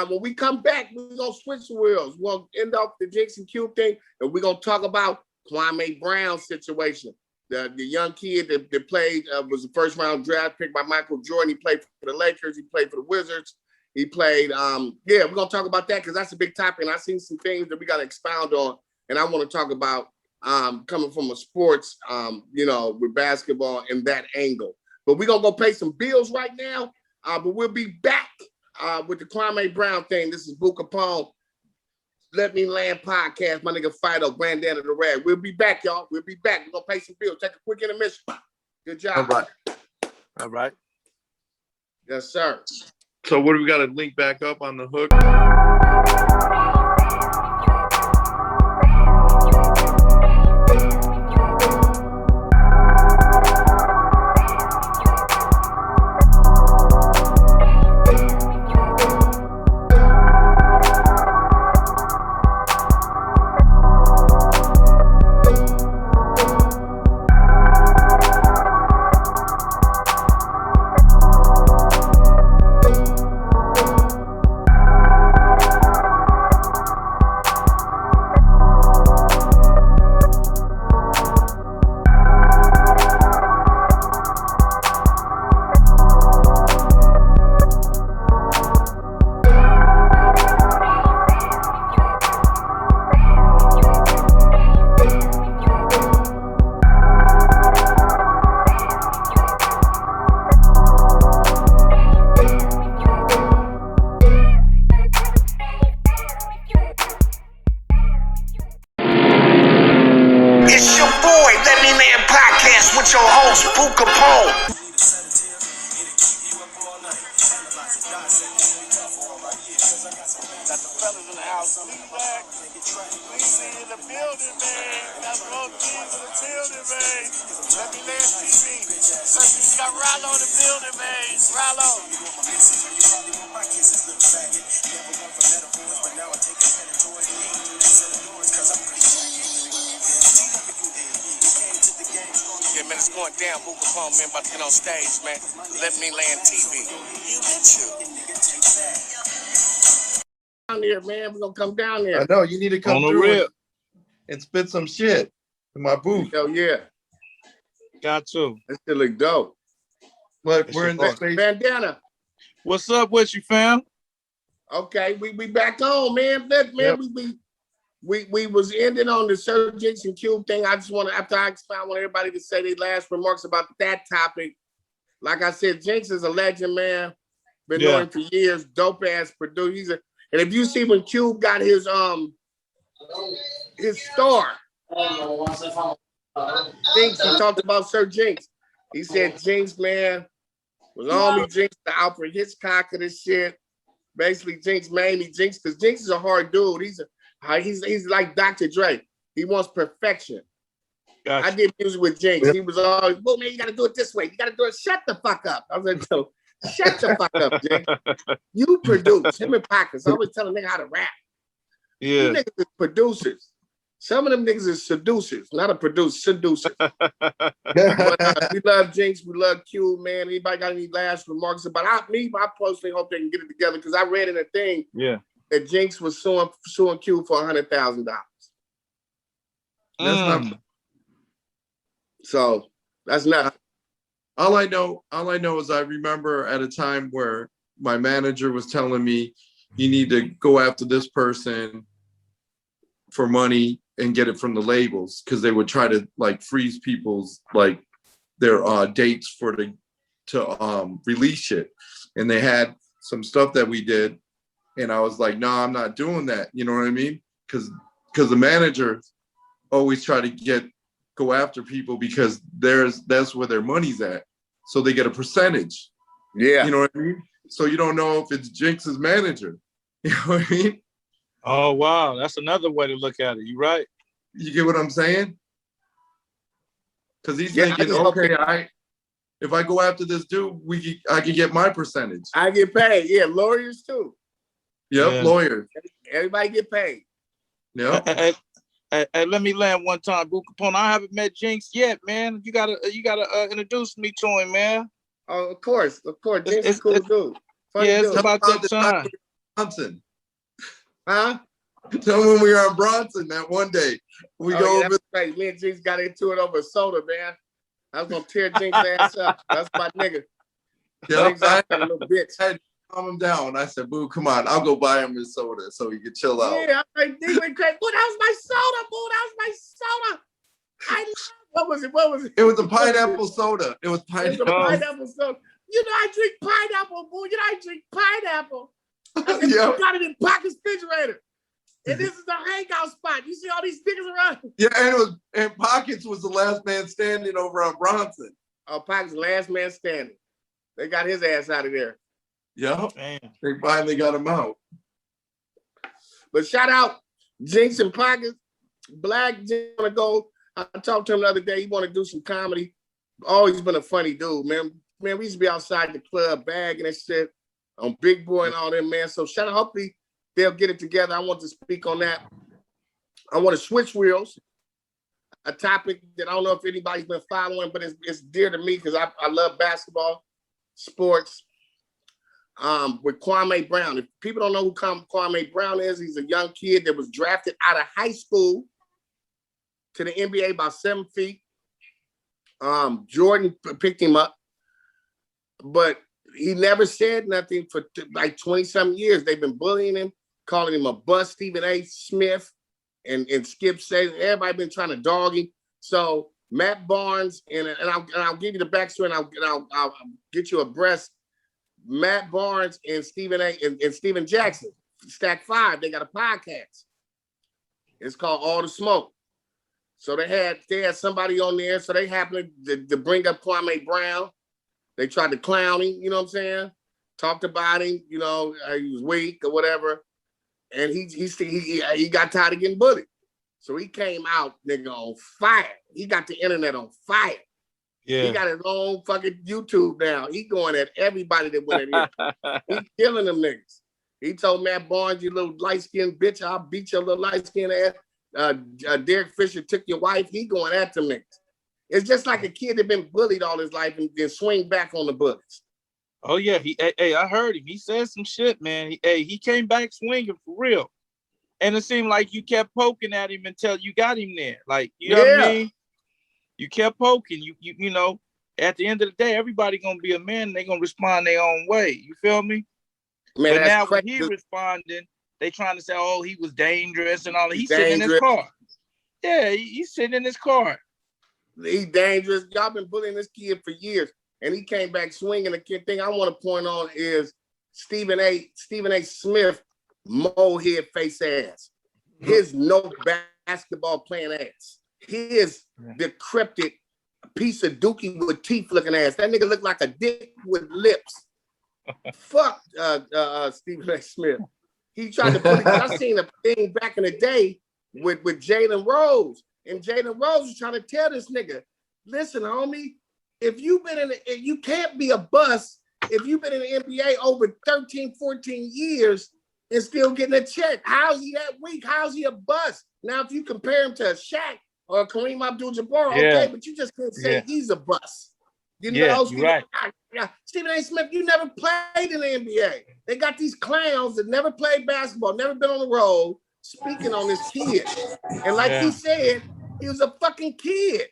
C: When we come back, we're going to switch the wheels. We'll end off the Jinx and Q thing, and we're going to talk about Kwame Brown's situation. The young kid that played was a first round draft pick by Michael Jordan. He played for the Lakers. He played for the Wizards. He played, we're going to talk about that because that's a big topic. And I've seen some things that we got to expound on. And I want to talk about coming from a sports, with basketball and that angle. But we're going to go pay some bills right now. But we'll be back with the Kwame Brown thing. This is Kapone. Let Me Land podcast. My nigga Fido, Bandana the Ragg. We'll be back, y'all. We'll be back. We're going to pay some bills. Take a quick intermission. Good job.
B: All right.
C: Yes, sir.
E: So what do we got to link back up on the hook?
A: host, Boo Kapone.
F: Got the fellas in the house. Leezy in the building, man. Got both teams in the building, man. Letmeland TV. We got Rollo in the building, man. Rollo. Yeah, man, it's going down. Boo Kapone, man, about to get on stage, man. Letmeland TV. You with you.
C: Down there, man. We're gonna come down there.
E: I know you need to come
B: On the
E: through
B: rip.
E: and spit some shit in my booth.
C: Hell yeah.
B: Got to.
C: That shit look dope.
E: Look, we're in the
B: It's
E: space.
C: Bandana.
B: What's up with you, fam?
C: Okay, we back on, man. Look, man,
E: Yep.
C: we was ending on the Sir Jinx and Cube thing. I just want to, after I expound, I want everybody to say their last remarks about that topic. Like I said, Jinx is a legend, man. Been knowing him for years. Dope ass producer. And if you see when Cube got his star, Jinx, he talked about Sir Jinx. He said Jinx, man, was on me. Jinx, the Alfred Hitchcock of this shit. Basically, Jinx made me Jinx because Jinx is a hard dude. He's like Dr. Dre. He wants perfection.
B: Gotcha.
C: I did music with Jinx. He was always, well, man, you got to do it this way. You got to do it. Shut the fuck up. I was like, no, shut the fuck up, Jinx. You produce. Him and Pockets always tell a nigga how to rap.
B: Yeah.
C: You niggas is producers. Some of them niggas is seducers, not a producer, seducers. But, we love Jinx. We love Q, man. Anybody got any last remarks about me? I personally hope they can get it together because I read in a thing that Jinx was suing Q for $100,000.
E: That's not.
C: So that's nothing.
E: All I know is I remember at a time where my manager was telling me, you need to go after this person for money and get it from the labels because they would try to like freeze people's like their dates for to release shit. And they had some stuff that we did. And I was like, no, I'm not doing that. You know what I mean? Because the manager always try to go after people because that's where their money's at. So they get a percentage.
C: Yeah.
E: You know what I mean? So you don't know if it's Jinx's manager. You know what I mean?
B: Oh, wow. That's another way to look at it. You right.
E: You get what I'm saying? Because he's
C: Yeah,
E: thinking, okay, if I go after this dude, I can get my percentage.
C: I get paid. Yeah, lawyers too.
E: Yep, lawyers.
C: Everybody get paid.
E: Yep.
B: Hey, let me land one time, Boo Kapone. I haven't met Jinx yet, man. You gotta introduce me to him, man.
C: Oh, of course. Jinx is cool dude. Funny dude.
B: It's about that time.
E: Bronson.
C: Huh?
E: Tell me when we were on Bronson that one day. We go over.
C: That's right. Me and Jinx got into it over soda, man. I was gonna tear Jinx ass up. That's my nigga.
E: Yep.
C: I had a little bitch.
E: I had to calm him down. I said, Boo, come on. I'll go buy him his soda so he can chill out.
C: Yeah, I like, he went crazy. Boo, that was my soda, Boo. That was my soda. What was it?
E: It was a pineapple soda. It was pineapple.
C: Pineapple soda. You know, I drink pineapple, Boo. You know, I drink pineapple. I said,
E: Yep.
C: You got it in Pocket's refrigerator. And this is the hangout spot. You see all these niggas around.
E: Yeah, and Pockets was the last man standing over on Bronson.
C: Oh, Pocket's last man standing. They got his ass out of there.
E: Yeah,
B: Damn.
E: they finally got him out.
C: But shout out Jinx and Pockets. Black Jinx want to go. I talked to him the other day. He want to do some comedy. Always been a funny dude, man. Man, we used to be outside the club bagging and shit on Big Boy and all that, man. So shout out. Hopefully they'll get it together. I want to speak on that. I want to switch wheels. A topic that I don't know if anybody's been following, but it's dear to me because I love basketball, sports. With Kwame Brown. If people don't know who Kwame Brown is, he's a young kid that was drafted out of high school to the NBA by 7 feet. Jordan picked him up, but he never said nothing for like 20-something years. They've been bullying him, calling him a bust, Stephen A. Smith and Skip says everybody been trying to dog him. So Matt Barnes and I'll give you the backstory and I'll get you abreast. Matt Barnes and Stephen A. and Steven Jackson, Stack 5, they got a podcast. It's called All the Smoke. So they had somebody on there. So they happened to bring up Kwame Brown. They tried to clown him, you know what I'm saying? Talked about him, you know, he was weak or whatever. And he got tired of getting bullied. So he came out, nigga, on fire. He got the internet on fire. Yeah. He got his own fucking YouTube now. He going at everybody that went at him. He killing them niggas. He told Matt Barnes, you little light-skinned bitch, I'll beat your little light-skinned ass. Derek Fisher took your wife. He going at them niggas. It's just like a kid that been bullied all his life and then swing back on the bullies.
B: Oh yeah, I heard him. He said some shit, man. He came back swinging for real. And it seemed like you kept poking at him until you got him there. Like, you know what I mean? You kept poking. You know, at the end of the day, everybody gonna be a man. They're gonna respond their own way. You feel me? Man, but now when he responding, they trying to say, oh, he was dangerous and all that. He's sitting in his car. Yeah, he's sitting in his car.
C: He's dangerous. Y'all been bullying this kid for years. And he came back swinging. The kid thing I want to point on is Stephen A. Smith, molehead face ass. His no basketball playing ass. His decrepit piece of dookie with teeth looking ass. That nigga looked like a dick with lips. Fuck Stephen A. Smith. He tried to put it. I seen a thing back in the day with Jalen Rose. And Jalen Rose was trying to tell this nigga, listen, homie, if you've been you can't be a bust if you've been in the NBA over 13, 14 years and still getting a check. How's he that weak? How's he a bust? Now, if you compare him to a Shaq or a Kareem Abdul-Jabbar, okay, but you just can't say he's a bust. You know,
B: right.
C: Stephen A. Smith, you never played in the NBA. They got these clowns that never played basketball, never been on the road, speaking on this kid. And like he said, he was a fucking kid.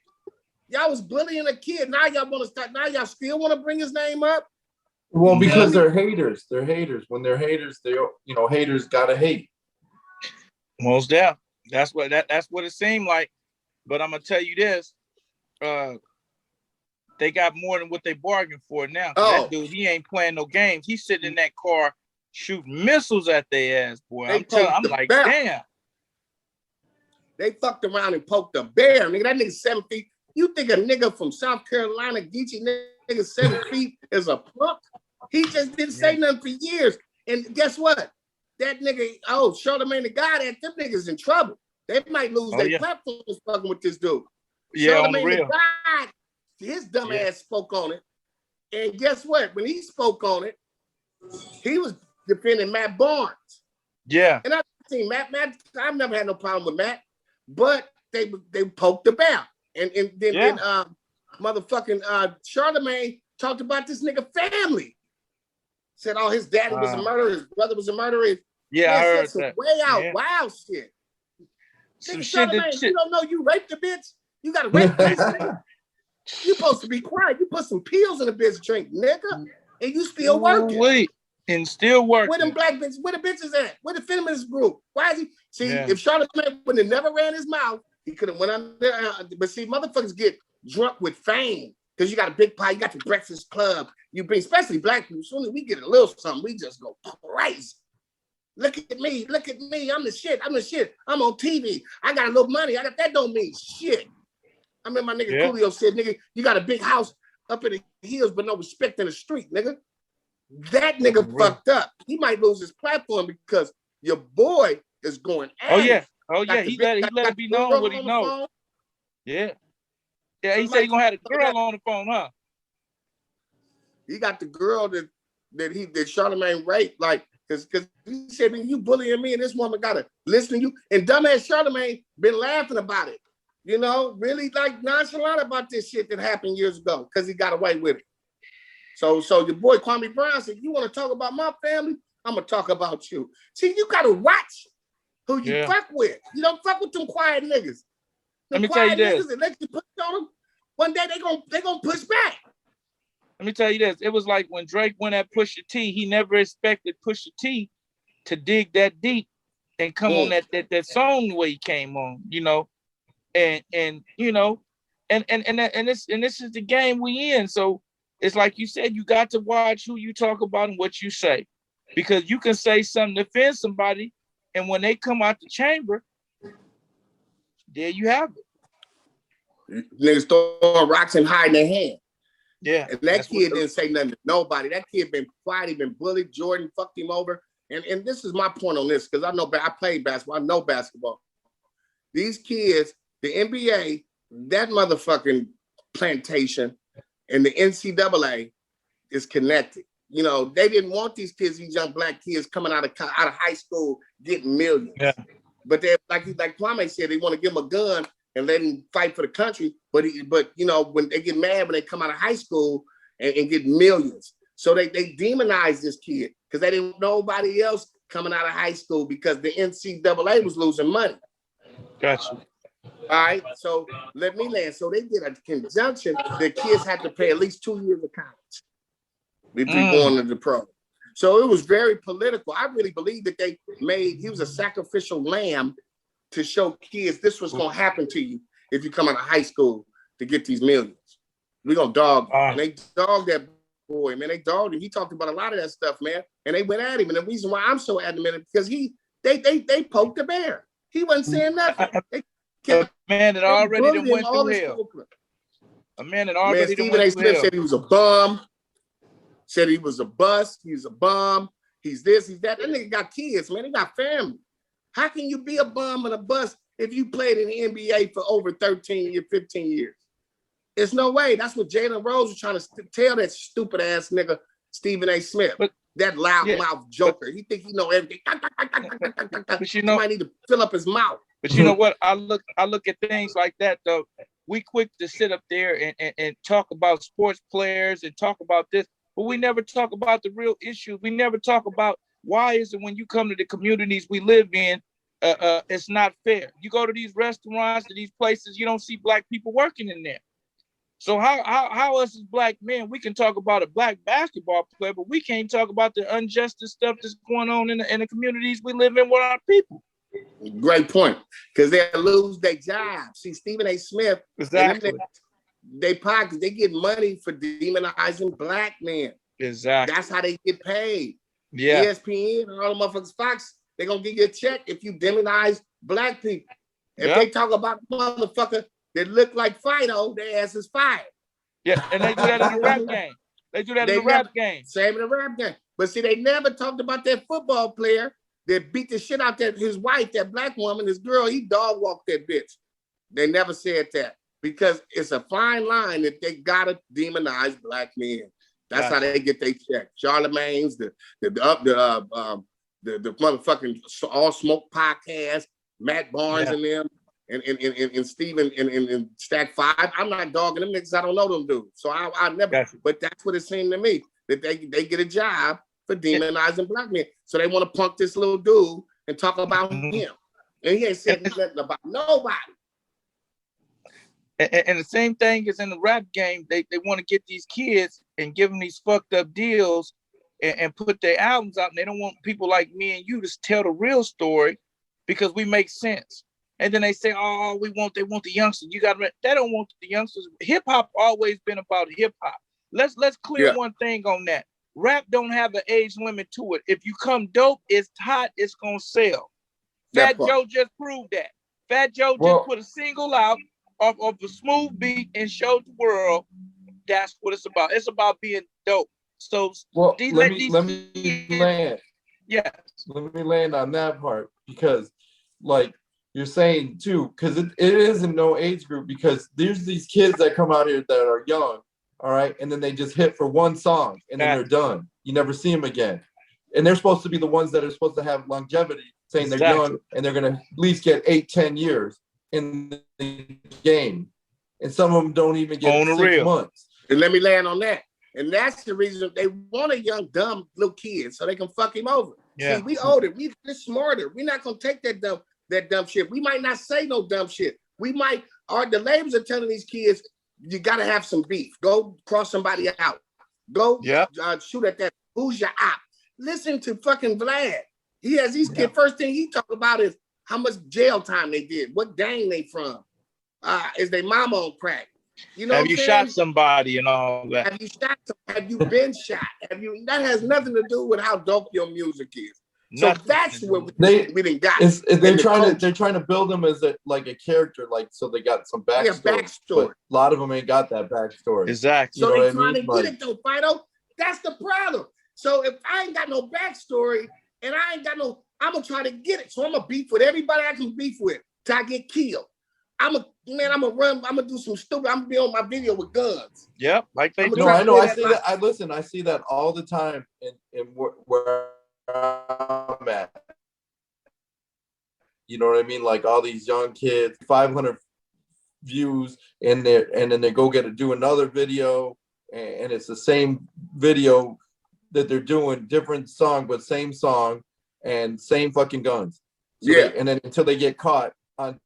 C: Y'all was bullying a kid. Now y'all want to start. Now y'all still want to bring his name up?
D: Well, because they're haters. They're haters. When they're haters, haters gotta hate.
B: Most definitely. That's what it seemed like. But I'm gonna tell you this: they got more than what they bargained for now. That dude, he ain't playing no games. He's sitting in that car shooting missiles at their ass, boy. I'm like, damn.
C: They fucked around and poked a bear, nigga. That nigga 7 feet. You think a nigga from South Carolina, Geechee nigga 7 feet is a punk? He just didn't say nothing for years. And guess what? That nigga, Charlamagne the God, them niggas in trouble. They might lose their platforms fucking with this dude. Charlamagne the God, his dumb ass spoke on it. And guess what? When he spoke on it, he was defending Matt Barnes.
B: Yeah.
C: And I've seen Matt, I've never had no problem with Matt, but they poked the bear. And then motherfucking Charlamagne talked about this nigga family. Said, oh, his daddy was a murderer, his brother was a murderer.
B: Yeah, I heard that.
C: Way out, wild shit. Charlamagne, you don't know you raped the bitch? You got to rape the bitch. You supposed to be quiet. You put some pills in the bitch drink, nigga, and you still working.
B: Wait, and still working.
C: Where them black bitches, where the bitches at? Where the feminist group? Why is he? See, if Charlamagne would have never ran his mouth, he could have went on there. But see, motherfuckers get drunk with fame because you got a big pie. You got the Breakfast Club. You bring, especially black people. Soon as we get a little something, we just go crazy. Look at me. Look at me. I'm the shit. I'm the shit. I'm on TV. I got a little money. That don't mean shit. I remember my nigga Coolio said, nigga, you got a big house up in the hills, but no respect in the street, nigga. That nigga fucked up. He might lose his platform because your boy is going at
B: it. Oh, yeah. He let it be known what he knows. Yeah. Yeah, he said he gonna have a girl on the phone, huh?
C: He got the girl that Charlamagne raped, like, because he said, you bullying me and this woman gotta listen to you. And dumbass Charlamagne been laughing about it. You know, really like nonchalant about this shit that happened years ago because he got away with it. So your boy Kwame Brown said, you want to talk about my family? I'm gonna talk about you. See, you gotta watch who you fuck with. You don't fuck with them quiet niggas.
B: Let me tell you this.
C: That let you push on them, one day they gonna push back.
B: Let me tell you this. It was like when Drake went at Pusha T, he never expected Pusha T to dig that deep and come on that song the way he came on, you know. And you know, and this is the game we in. So it's like you said, you got to watch who you talk about and what you say. Because you can say something to offend somebody, and when they come out the chamber, there you have it.
C: Niggas throwing rocks and hiding their hand.
B: Yeah.
C: And that kid didn't say nothing to nobody. That kid been quiet, he been bullied. Jordan fucked him over. And this is my point on this, because I played basketball, I know basketball. These kids, the NBA, that motherfucking plantation and the NCAA is connected. You know, they didn't want these kids, these young black kids coming out of high school getting millions. Yeah. But they, like Kwame said, they want to give them a gun and let him fight for the country. But you know, when they get mad when they come out of high school and get millions. So they demonize this kid because they didn't want nobody else coming out of high school because the NCAA was losing money.
B: Gotcha.
C: All right, so let me land. So they did a conjunction. The kids had to pay at least 2 years of college before going to the pro. So it was very political. I really believe that he was a sacrificial lamb to show kids this was going to happen to you if you come out of high school to get these millions. We're going to dog him. And they dogged that boy, man. They dogged him. He talked about a lot of that stuff, man. And they went at him. And the reason why I'm so adamant is because they poked the bear. He wasn't saying nothing.
B: A man that already done went through hell. A man that already
C: Stephen A. Smith said he was a bum. Said he was a bust. He's a bum. He's this, he's that. That nigga got kids, man. He got family. How can you be a bum and a bust if you played in the NBA for over 15 years? There's no way. That's what Jalen Rose was trying to tell that stupid ass nigga Stephen A. Smith. That loud mouth joker. He think he know everything.
B: But you know,
C: might need to fill up his mouth.
B: But you know what? I look at things like that though. We quick to sit up there and talk about sports players and talk about this, but we never talk about the real issues. We never talk about why is it when you come to the communities we live in, it's not fair. You go to these restaurants, to these places, you don't see black people working in there. So how us as black men, we can talk about a black basketball player, but we can't talk about the injustice stuff that's going on in the communities we live in with our people.
C: Great point, because they'll lose their job. See, Stephen A. Smith,
B: exactly.
C: They get money for demonizing black men.
B: Exactly.
C: That's how they get paid.
B: Yeah.
C: ESPN and all the motherfuckers, Fox, they're gonna give you a check if you demonize black people. If they talk about a motherfucker that look like Fido, their ass is fired.
B: Yeah, and they do that in the rap game. They do that in the rap game.
C: Same in the rap game. But see, they never talked about that football player that beat the shit out of his wife, that black woman, his girl. He dog walked that bitch. They never said that because it's a fine line that they gotta demonize black men. That's how they get their check. Charlemagne's, the motherfucking All Smoke podcast, Matt Barnes and them, and Steven and Stack 5. I'm not dogging them niggas. I don't know them dudes. So I never, but that's what it seemed to me, that they get a job for demonizing black men. So they want to punk this little dude and talk about him. And he ain't said nothing about nobody.
B: And the same thing is in the rap game. They want to get these kids and give them these fucked up deals and put their albums out. And they don't want people like me and you to tell the real story because we make sense. And then they say, oh, they want the youngsters. They don't want the youngsters. Hip hop always been about hip hop. Let's clear one thing on that. Rap don't have an age limit to it. If you come dope, it's hot, it's gonna sell. Fat Joe just proved that. Fat Joe just put a single out off of a smooth beat and showed the world that's what it's about. It's about being dope. So
D: let me land.
B: Yeah.
D: Let me land on that part because like you're saying too, because it isn't no age group because there's these kids that come out here that are young. All right. And then they just hit for one song and then they're done. You never see them again. And they're supposed to be the ones that are supposed to have longevity, saying they're young and they're going to at least get 8-10 years in the game. And some of them don't even get 6 months.
C: And let me land on that. And that's the reason they want a young, dumb little kid so they can fuck him over. Yeah. See, we older. We're smarter. We're not going to take that dumb shit. We might not say no dumb shit. The labels are telling these kids, you got to have some beef. Go cross somebody out. Go shoot at that. Who's your op? Listen to fucking Vlad. He has these kids. First thing he talk about is how much jail time they did. What gang they from? Is they mama on crack? You know,
B: have you shot somebody and all that?
C: Have you shot? Have you been shot? That has nothing to do with how dope your music is. So that's what
D: we
C: didn't got.
D: They're trying to build him as like a character, like so they got some backstory. But a lot of them ain't got that backstory.
B: Exactly.
C: So they trying to get it though, Fido. That's the problem. So if I ain't got no backstory and I ain't got no, I'm gonna try to get it. So I'm gonna beef with everybody I can beef with till I get killed. I'm gonna do some stupid. I'm gonna be on my video with guns.
B: Yep, like they do.
D: No, I know. I see that. I see that all the time in where I'm at. You know what I mean? Like all these young kids, 500 views in there, and then they go do another video, and it's the same video that they're doing, different song, but same song and same fucking guns. So and then until they get caught on,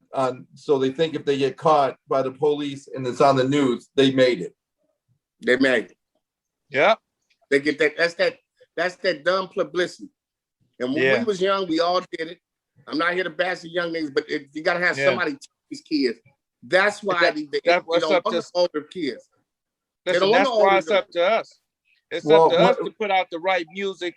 D: so they think if they get caught by the police and it's on the news, they made it.
C: They made it.
B: Yeah.
C: They get that. That's that dumb publicity. And when we was young, we all did it. I'm not here to bash the young niggas, but you gotta have somebody teach these kids. That's why they don't want older kids.
B: Listen, that's why it's up to us. It's up to us to put out the right music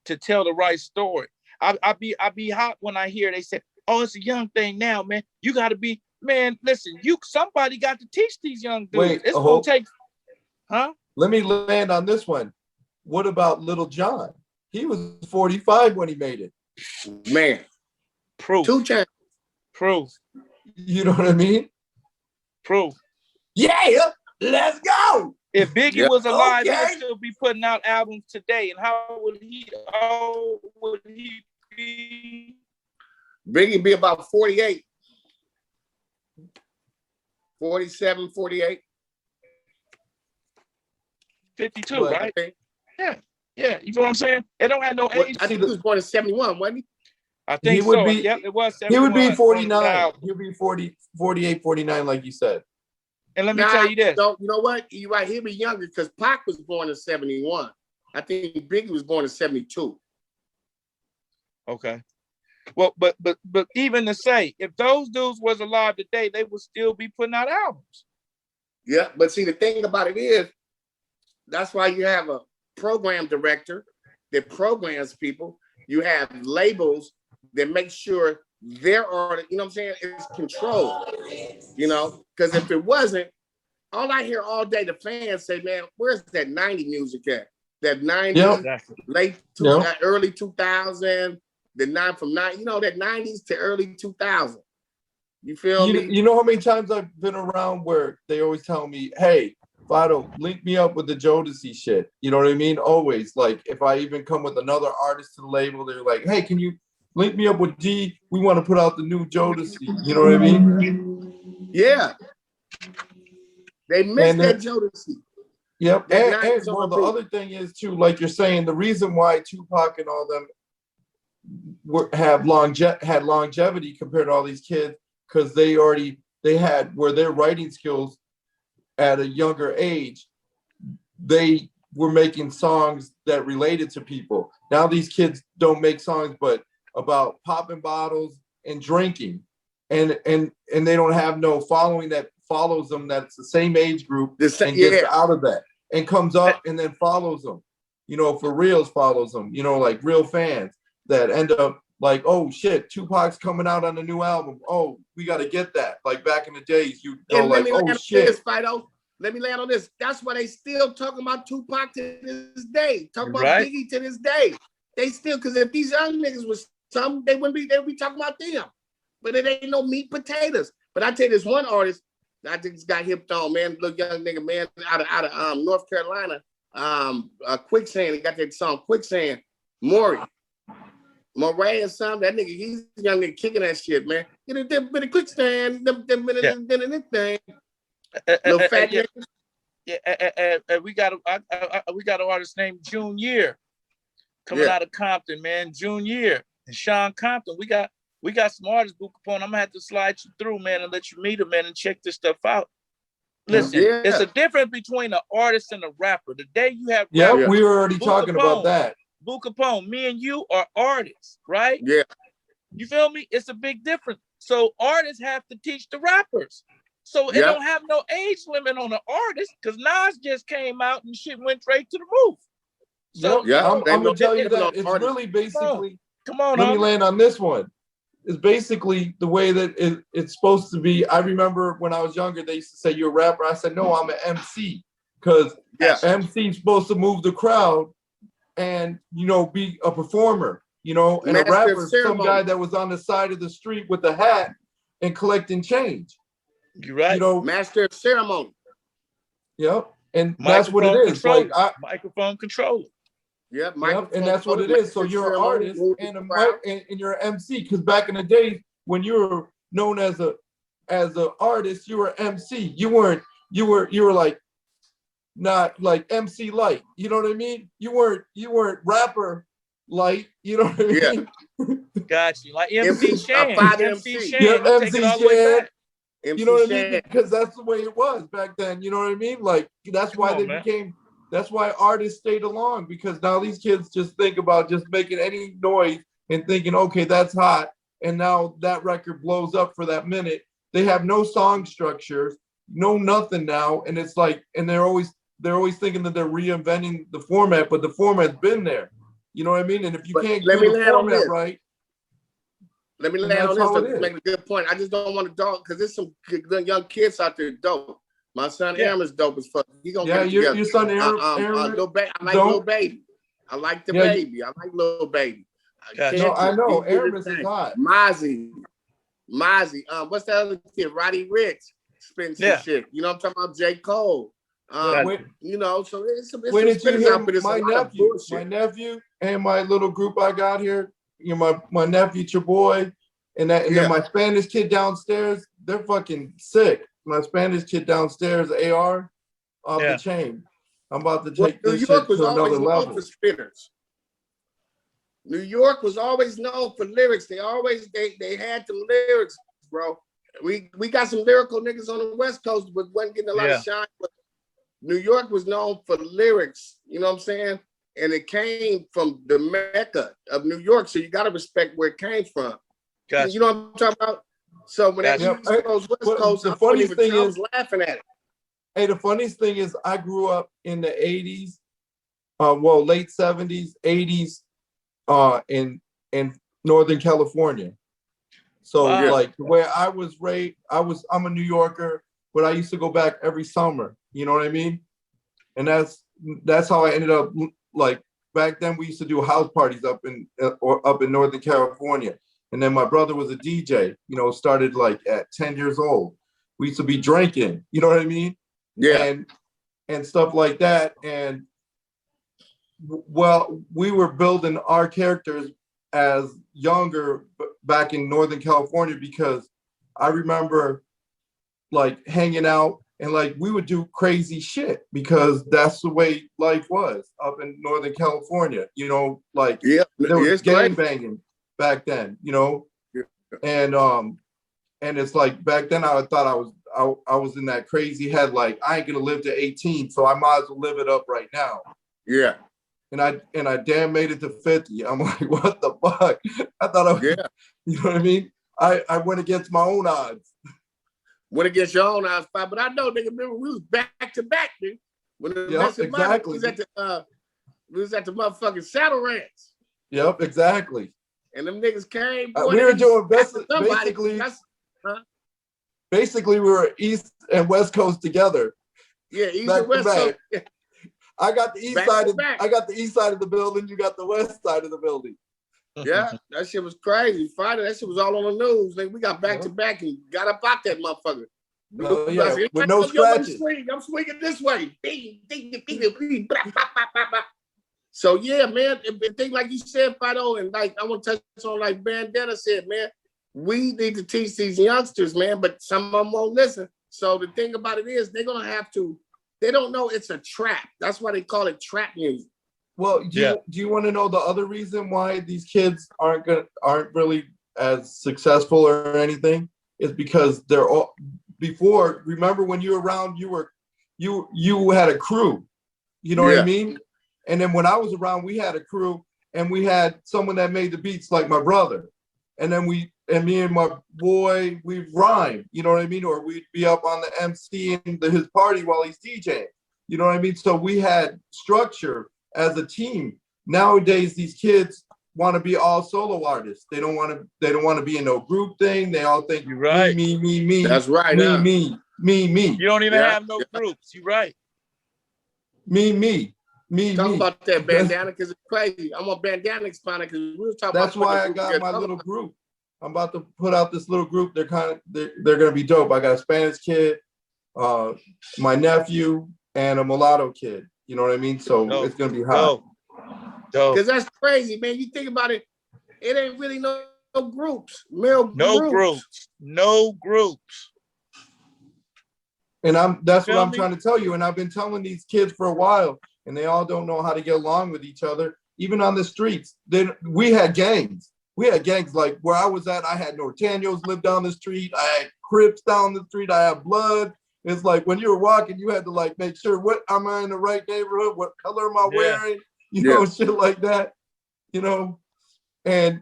B: to tell the right story. I be hot when I hear they say, "Oh, it's a young thing now, man. You got to be, man. Listen, somebody got to teach these young dudes.
D: Wait,
B: it's gonna take, huh?
D: Let me land on this one. What about Little John? He was 45 when he made it.
C: Man,
B: proof.
C: 2 Chainz.
B: Proof.
D: You know what I mean?
B: Proof.
C: Yeah, let's go.
B: If Biggie was alive, he would still be putting out albums today. And how would he? How would he be?
C: Biggie be about 48, 47, 48.
B: 52, right? Yeah. You know what I'm saying? It don't have no age.
C: I think he was born in 71, wasn't he?
B: I think so. Yep, it was 71.
D: He would be 49. He would be 48, 49, like you said.
B: And let me tell you this.
C: You know what? You're right. He'll be younger because Pac was born in 71. I think Biggie was born in 72.
B: Okay. Well, but even to say, if those dudes was alive today, they would still be putting out albums.
C: Yeah, but see, the thing about it is, that's why you have a program director that programs people. You have labels that make sure there are, you know what I'm saying, it's controlled, you know, because if it wasn't, all I hear all day, the fans say, man, where's that 90 music at? That 90s, early 2000, from 9, you know, that 90s to early 2000. You feel me?
D: You know how many times I've been around where they always tell me, hey, Fido, link me up with the Jodeci shit. You know what I mean? Always. Like, if I even come with another artist to the label, they're like, hey, can you link me up with D? We want to put out the new Jodeci. You know what I mean?
C: Yeah. They missed that Jodeci.
D: Yep. And well, the other thing is, too, like you're saying, the reason why Tupac and all them had longevity compared to all these kids, because they had where their writing skills at a younger age, they were making songs that related to people. Now these kids don't make songs but about popping bottles and drinking, and they don't have no following that follows them that's the same age group and gets out of that and comes up and then follows them, you know, for reals follows them, you know, like real fans that end up like, oh shit, Tupac's coming out on a new album. Oh, we got to get that. Like back in the days, you go like, oh shit.
C: Let me land on this. That's why they still talking about Tupac to this day. Talking about Biggie to this day. They still, because if these young niggas was some, they'd be talking about them. But it ain't no meat potatoes. But I tell you, this one artist I just got hipped on, man. Look, young nigga, man, out of North Carolina. Quicksand. He got that song Quicksand. Maury or something. That nigga, he's a young nigga kicking that shit, man. Get a bit of quicksand, this thing. Little fat
B: and we got an artist named Junior coming out of Compton, man. Junior and Sean Compton. We got some artists, Kapone. I'm gonna have to slide you through, man, and let you meet them, man, and check this stuff out. Listen, it's a difference between an artist and a rapper. The day you have
D: we were already talking about that.
B: Kapone, me and you are artists, right?
C: Yeah.
B: You feel me? It's a big difference. So artists have to teach the rappers. So it don't have no age limit on the artist, because Nas just came out and shit went straight to the roof. So
D: I'm gonna tell you that it's really basically
B: Come on,
D: let me land on this one. It's basically the way that it's supposed to be. I remember when I was younger, they used to say, you're a rapper. I said, no, I'm an MC. Because MC is supposed to move the crowd and, you know, be a performer, you know, and
C: Master
D: a rapper
C: of
D: is some
C: ceremony.
D: guy that was on the side of the street with a hat and collecting change.
B: You're right.
D: You know,
C: Master of ceremony.
D: yep. And that's what it is. Like
B: microphone controller.
C: Yep,
D: and that's what it is. So you're an artist and you're an MC. Because back in the day, when you were known as an artist, you were MC. You were like not like MC light. You know what I mean? You weren't rapper light. You know what I mean?
B: Yeah. Got you. Like MC Shan.
C: MC
B: Shan.
D: Yeah, MC Shan.
C: MC
D: you know what I
C: Shan.
D: mean? Because that's the way it was back then. You know what I mean? Like that's why they became. That's why artists stayed along, because now these kids just think about just making any noise and thinking, okay, that's hot. And now that record blows up for that minute. They have no song structures, no nothing now. And it's like, and they're always thinking that they're reinventing the format, but the format's been there. You know what I mean? And if you can't get the format right.
C: Let me land on this to make a good point. I just don't want to dog, because there's some young kids out there dope. My son Aaron is dope as fuck. He gonna get it together. Your son Aaron, Lil I like Lil Baby. I like the baby. I like Lil Baby.
D: No, I know. Aaron is hot.
C: Mozzie. What's that other kid? Roddy Ricch spitting some shit. You know what I'm talking about? J. Cole. You know, so it's
D: when did you hear my nephew and my little group I got here? You know, my nephew, your boy, and then my Spanish kid downstairs. They're fucking sick. My Spanish kid downstairs, AR, off the chain. I'm about to take this shit to another level.
C: For spinners. New York was always known for lyrics. They had the lyrics, bro. We got some lyrical niggas on the West Coast, but wasn't getting a lot of shine. But New York was known for lyrics. You know what I'm saying? And it came from the Mecca of New York, so you got to respect where it came from. Gotcha. You know what I'm talking about? So when that East Coast, West Coast, the funniest thing is, I was laughing at it.
D: Hey, the funniest thing is, I grew up in the 80s, late 70s, 80s, in Northern California. So like where I was raised, I'm a New Yorker, but I used to go back every summer. You know what I mean? And that's how I ended up. Like back then, we used to do house parties up in Northern California. And then my brother was a DJ, you know, started like at 10 years old. We used to be drinking, you know what I mean?
C: Yeah.
D: And stuff like that. And well, we were building our characters as younger back in Northern California, because I remember like hanging out and like we would do crazy shit because that's the way life was up in Northern California, you know, like there was gang banging back then, you know, and it's like back then I thought I was in that crazy head, like I ain't gonna live to 18, so I might as well live it up right now.
C: Yeah.
D: And I damn made it to 50. I'm like, what the fuck? I thought I was, you know what I mean? I went against my own odds.
C: Went against your own odds, but I know, nigga, remember we was back to back, dude. When
D: exactly.
C: We was at the motherfucking Saddle Ranch.
D: Yep, exactly.
C: And them niggas came.
D: We were doing basically we were East and West Coast together.
C: Yeah, East and West Coast.
D: I got the east side of the building. You got the west side of the building.
C: Yeah, that shit was crazy. Friday, that shit was all on the news. Like, we got back to back and got up out that motherfucker.
D: With no scratches.
C: I'm swinging this way. So yeah, man, a thing like you said, Fido, and like I want to touch on like Bandana said, man, we need to teach these youngsters, man, but some of them won't listen. So the thing about it is they're gonna have to. They don't know it's a trap. That's why they call it trap music. Well, do you want to know the other reason why these kids aren't really as successful or anything? Is because they're all before. Remember when you were around, you had a crew. You know what I mean? And then when I was around, we had a crew and we had someone that made the beats, like my brother. And then me and my boy, we rhyme. You know what I mean? Or we'd be up on the MC in his party while he's DJing. You know what I mean? So we had structure as a team. Nowadays, these kids,
D: want to be all solo artists. They don't want to be in no group thing. They all think
G: You're right.
D: me.
C: That's right.
D: Me.
G: You don't even have no groups. You're right.
D: Me.
C: Talk about that bandana because it's crazy. I'm on bandana expander because we were talking
D: That's
C: about.
D: why I got my little group. I'm about to put out this little group. They're gonna be dope. I got a Spanish kid, my nephew, and a mulatto kid. You know what I mean? So it's gonna be hot.
C: Because that's crazy, man. You think about it, it ain't really no groups. No groups.
D: And that's what I'm trying to tell you. And I've been telling these kids for a while, and they all don't know how to get along with each other. Even on the streets, we had gangs. We had gangs like where I was at. I had Norteños live down the street. I had Crips down the street. I had Blood. It's like when you were walking, you had to like make sure am I in the right neighborhood? What color am I wearing? You know, shit like that. You know, and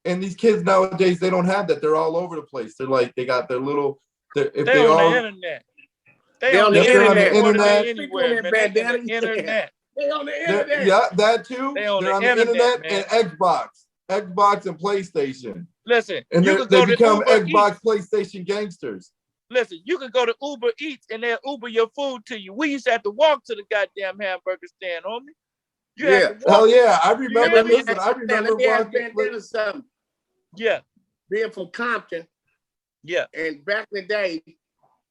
D: these kids nowadays, they don't have that. They're all over the place. They're like they got their little.
G: They on the internet. They on the internet.
C: They on the internet.
D: Yeah, that too.
G: They on
D: They're
G: the internet,
D: and Xbox and PlayStation.
G: Listen,
D: and
G: you
D: they become
G: Uber
D: Xbox,
G: Eats.
D: PlayStation gangsters.
G: Listen, you can go to Uber Eats and they'll Uber your food to you. We used to have to walk to the goddamn hamburger stand, homie. You had to walk.
D: Hell yeah, I remember. Listen, I remember walking.
G: Yeah,
C: being from Compton.
G: Yeah,
C: and back in the day,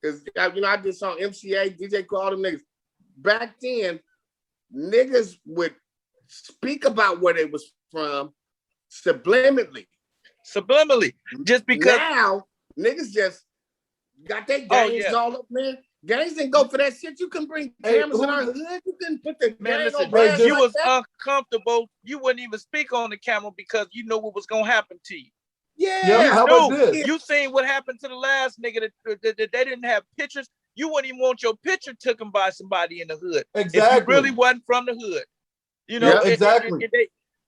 C: because I did some MCA, DJ Cool, all them niggas. Back then, niggas would speak about where they was from subliminally.
G: Just because
C: now niggas just got their gangs all up, man. Gangs didn't go for that shit. You can bring cameras in our hood. You couldn't put the gang on blast.
G: You was uncomfortable. You wouldn't even speak on the camera because you know what was gonna happen to you.
C: Yeah.
D: How about this?
G: You seen what happened to the last nigga that they didn't have pictures. You wouldn't even want your picture taken by somebody in the hood.
D: Exactly.
G: If you really wasn't from the hood. You know,
D: exactly.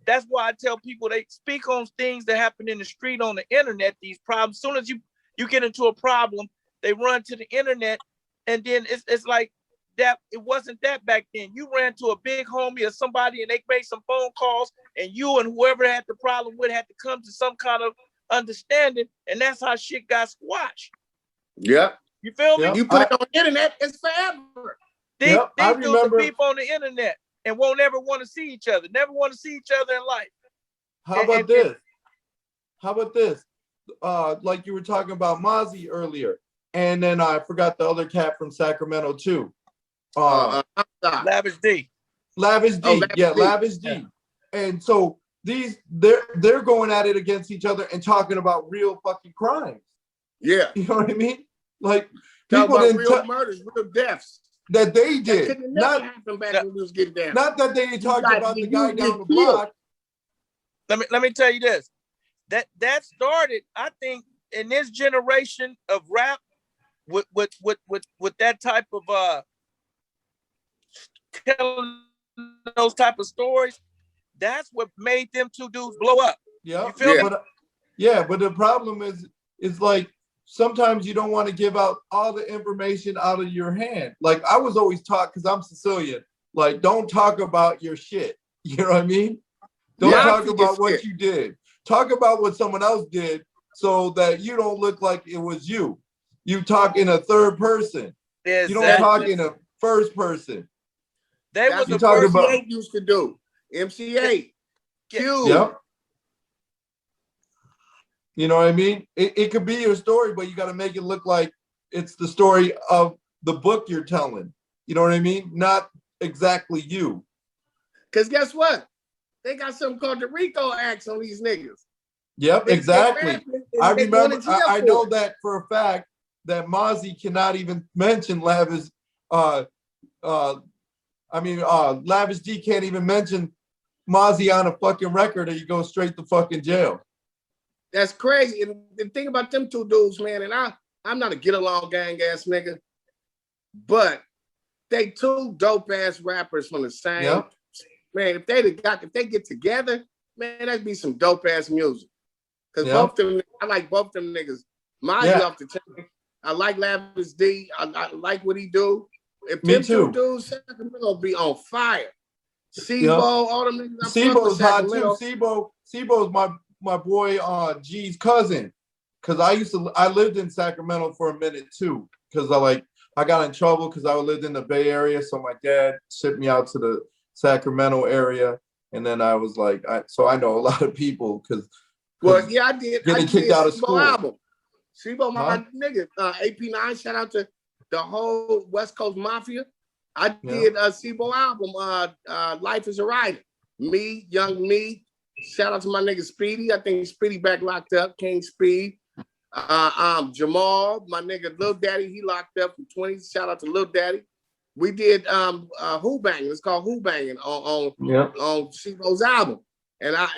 G: That's why I tell people they speak on things that happen in the street on the internet, these problems. As soon as you get into a problem, they run to the internet, and then it's like that. It wasn't that back then. You ran to a big homie or somebody and they made some phone calls, and you and whoever had the problem with had to come to some kind of understanding, and that's how shit got squashed.
C: Yep.
G: You feel me?
C: You put it on the internet, it's forever.
G: These dudes are people on the internet and won't ever want to see each other, never want to see each other in life.
D: How about this? Like you were talking about Mozzie earlier, and then I forgot the other cat from Sacramento too.
G: Lavish D.
D: Lavish D. Lavish D.
G: Yeah.
D: And so they're going at it against each other and talking about real fucking crimes.
C: Yeah.
D: You know what I mean? Like
C: people didn't real murders, real deaths.
D: That they did.
C: That not happen back when we was getting down.
D: Not that they talked about the guy down the block.
G: Let me tell you this. That started, I think, in this generation of rap with that type of telling those type of stories. That's what made them two dudes blow up.
D: Yeah.
G: You feel me?
D: But the problem is like sometimes you don't want to give out all the information out of your hand. Like I was always taught, because I'm Sicilian, like don't talk about your shit. You know what I mean? Don't talk about what you did. Talk about what someone else did so that you don't look like it was you. You talk in a third person. Exactly. You don't talk in a first person.
C: That's what MCA used to do. MCA. Q.
D: Yep. You know what I mean? It could be your story, but you got to make it look like it's the story of the book you're telling. You know what I mean? Not exactly you.
C: Because guess what? They got something called the RICO Acts on these niggas.
D: Yep, exactly. I remember, I know that for a fact that Mozzie cannot even mention Lavish. Lavish D can't even mention Mozzie on a fucking record, or you go straight to fucking jail.
C: That's crazy. And the thing about them two dudes, man, and I'm not a get along gang ass nigga, but they two dope ass rappers from the same. Yep. Man, if they get together, man, that'd be some dope ass music. Cause both them, I like both them niggas. Mozzie off the chain. I like Lavish D. I like what he do. If them two dudes, Sacramento be on fire. Sibo, all them niggas.
D: Sibo's hot too. Sibo's my boy G's cousin. Cause I lived in Sacramento for a minute too. Cause I got in trouble because I lived in the Bay Area. So my dad shipped me out to the Sacramento area. And then I was like, so I know a lot of people because
C: I did.
D: Getting kicked out of school.
C: Album. Sibo, my nigga. AP9, shout out to the whole West Coast Mafia. I did a Sibo album, Life is a Rider. Me, Young Me. Shout out to my nigga Speedy. I think Speedy back locked up. King Speed. Jamal, my nigga Lil Daddy, he locked up for 20. Shout out to Lil Daddy. We did Who Banging. It's called Who Banging on Sibo's album. And I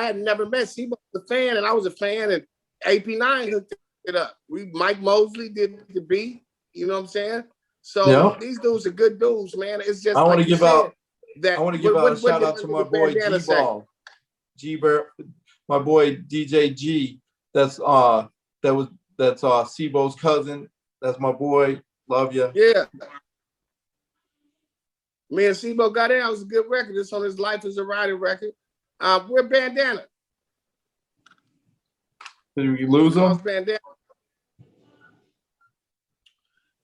C: had never met Sibo, was a fan, and I was a fan, and AP9 hooked it up. Mike Mosley did the beat, you know what I'm saying? So these dudes are good dudes, man. It's just
D: I want to give out a shout out to my boy G-Ball. My boy DJ G. That's Sibo's cousin. That's my boy. Love you.
C: Yeah. Me and Sibo got in. It was a good record. It's on his Life is a Rider record. We're Bandana.
D: Did we lose him?
C: Bandana.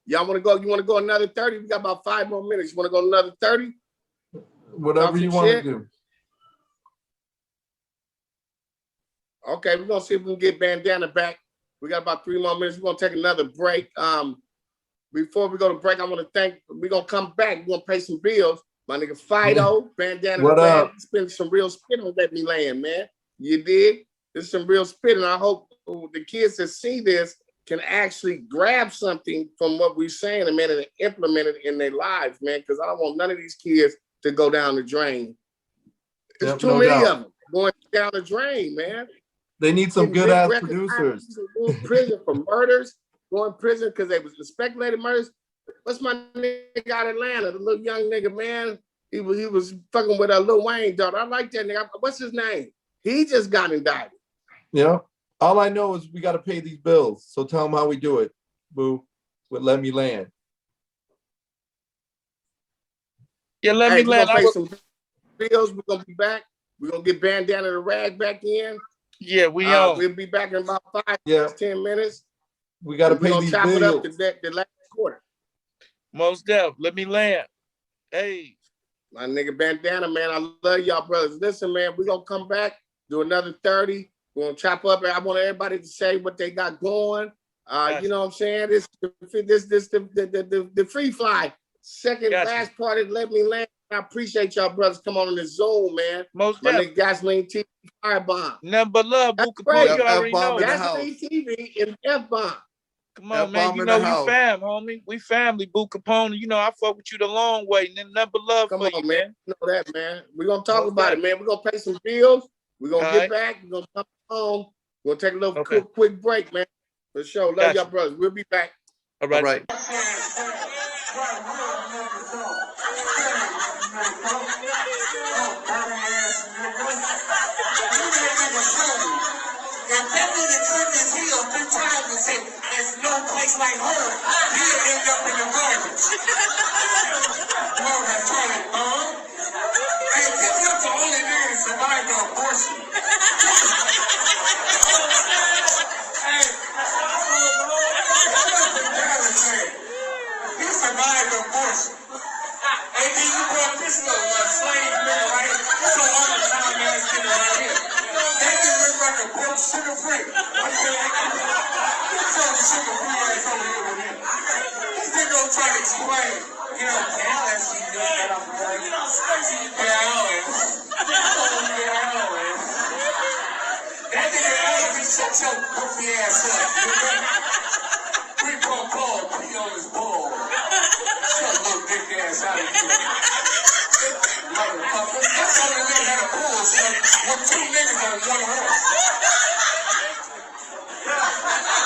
C: Y'all want to go? You want to go another 30? We got about 5 more minutes. You want to go another 30?
D: Whatever you want to do.
C: Okay, we're gonna see if we can get Bandana back. We got about 3 more minutes. We're gonna take another break. Before we go to break, I want to we're gonna come back. We're gonna pay some bills. My nigga Fido, Bandana,
D: what up?
C: Spend some real spit on Let Me Land, man. You dig? There's some real spit, and I hope the kids that see this can actually grab something from what we're saying, and man, and implement it in their lives, man. Because I don't want none of these kids to go down the drain. There's too many of them going down the drain, man.
D: They need some good ass producers.
C: Going to prison for murders, going to prison because they was speculated murders. What's my nigga out of Atlanta? The little young nigga, man. He was fucking with a Lil Wayne daughter. I like that nigga. What's his name? He just got indicted.
D: Yeah. All I know is we got to pay these bills. So tell them how we do it, boo, with Let Me Land.
G: Yeah, Let Me Land.
C: We're gonna pay some bills. We're gonna be back. We're gonna get Bandana the Ragg back in.
G: Yeah, we'll
C: be back in about 10 minutes.
D: We got to pay these bills. We're
C: gonna chop it up the last quarter.
G: Most def. Let Me Land. Hey.
C: My nigga Bandana, man. I love y'all, brothers. Listen, man, we're gonna come back, do another 30. We're gonna chop up. I want everybody to say what they got going. You know what I'm saying? This the free fly. Second last part of Let Me Land. I appreciate y'all brothers come on in the Zoom, man.
G: Most
C: my nigga Gasoline TV Firebomb.
G: Nothing but love, Kapone. You already know.
C: Gasoline TV and F-Bomb.
G: Come on, man. You know you fam, homie. We family, Boo Kapone. You know I fuck with you the long way. And nothing but love
C: come
G: for
C: on,
G: you,
C: man. You know that, man. We're gonna talk about it, man. We're gonna pay some bills. We're gonna get back. We're gonna come home. We're gonna take a little quick break, man. For sure. Love y'all, brothers. We'll be back.
G: All right. All right.
A: If that nigga took his heel 3 times and said, there's no place like home, he'll end up in the garbage. More than toilet bomb. Hey, this is the only nigga that survived the abortion. Hey, he survived the abortion. And then you brought this little slave nigga right here. So all the time ass nigga right here. That nigga look like a broke sugar free. I'm saying, so the sugar free ass over here with him. This nigga gonna try to explain. You know, now that she does that, I'm like, you know, spicy. Yeah, I know it. Yeah, I know it. That nigga ain't be shut your goofy ass up. We gonna call pee on his ball. Shut little dick ass out of here. Motherfucker. That's how the nigga had a pool, son, with 2 niggas on 1 horse.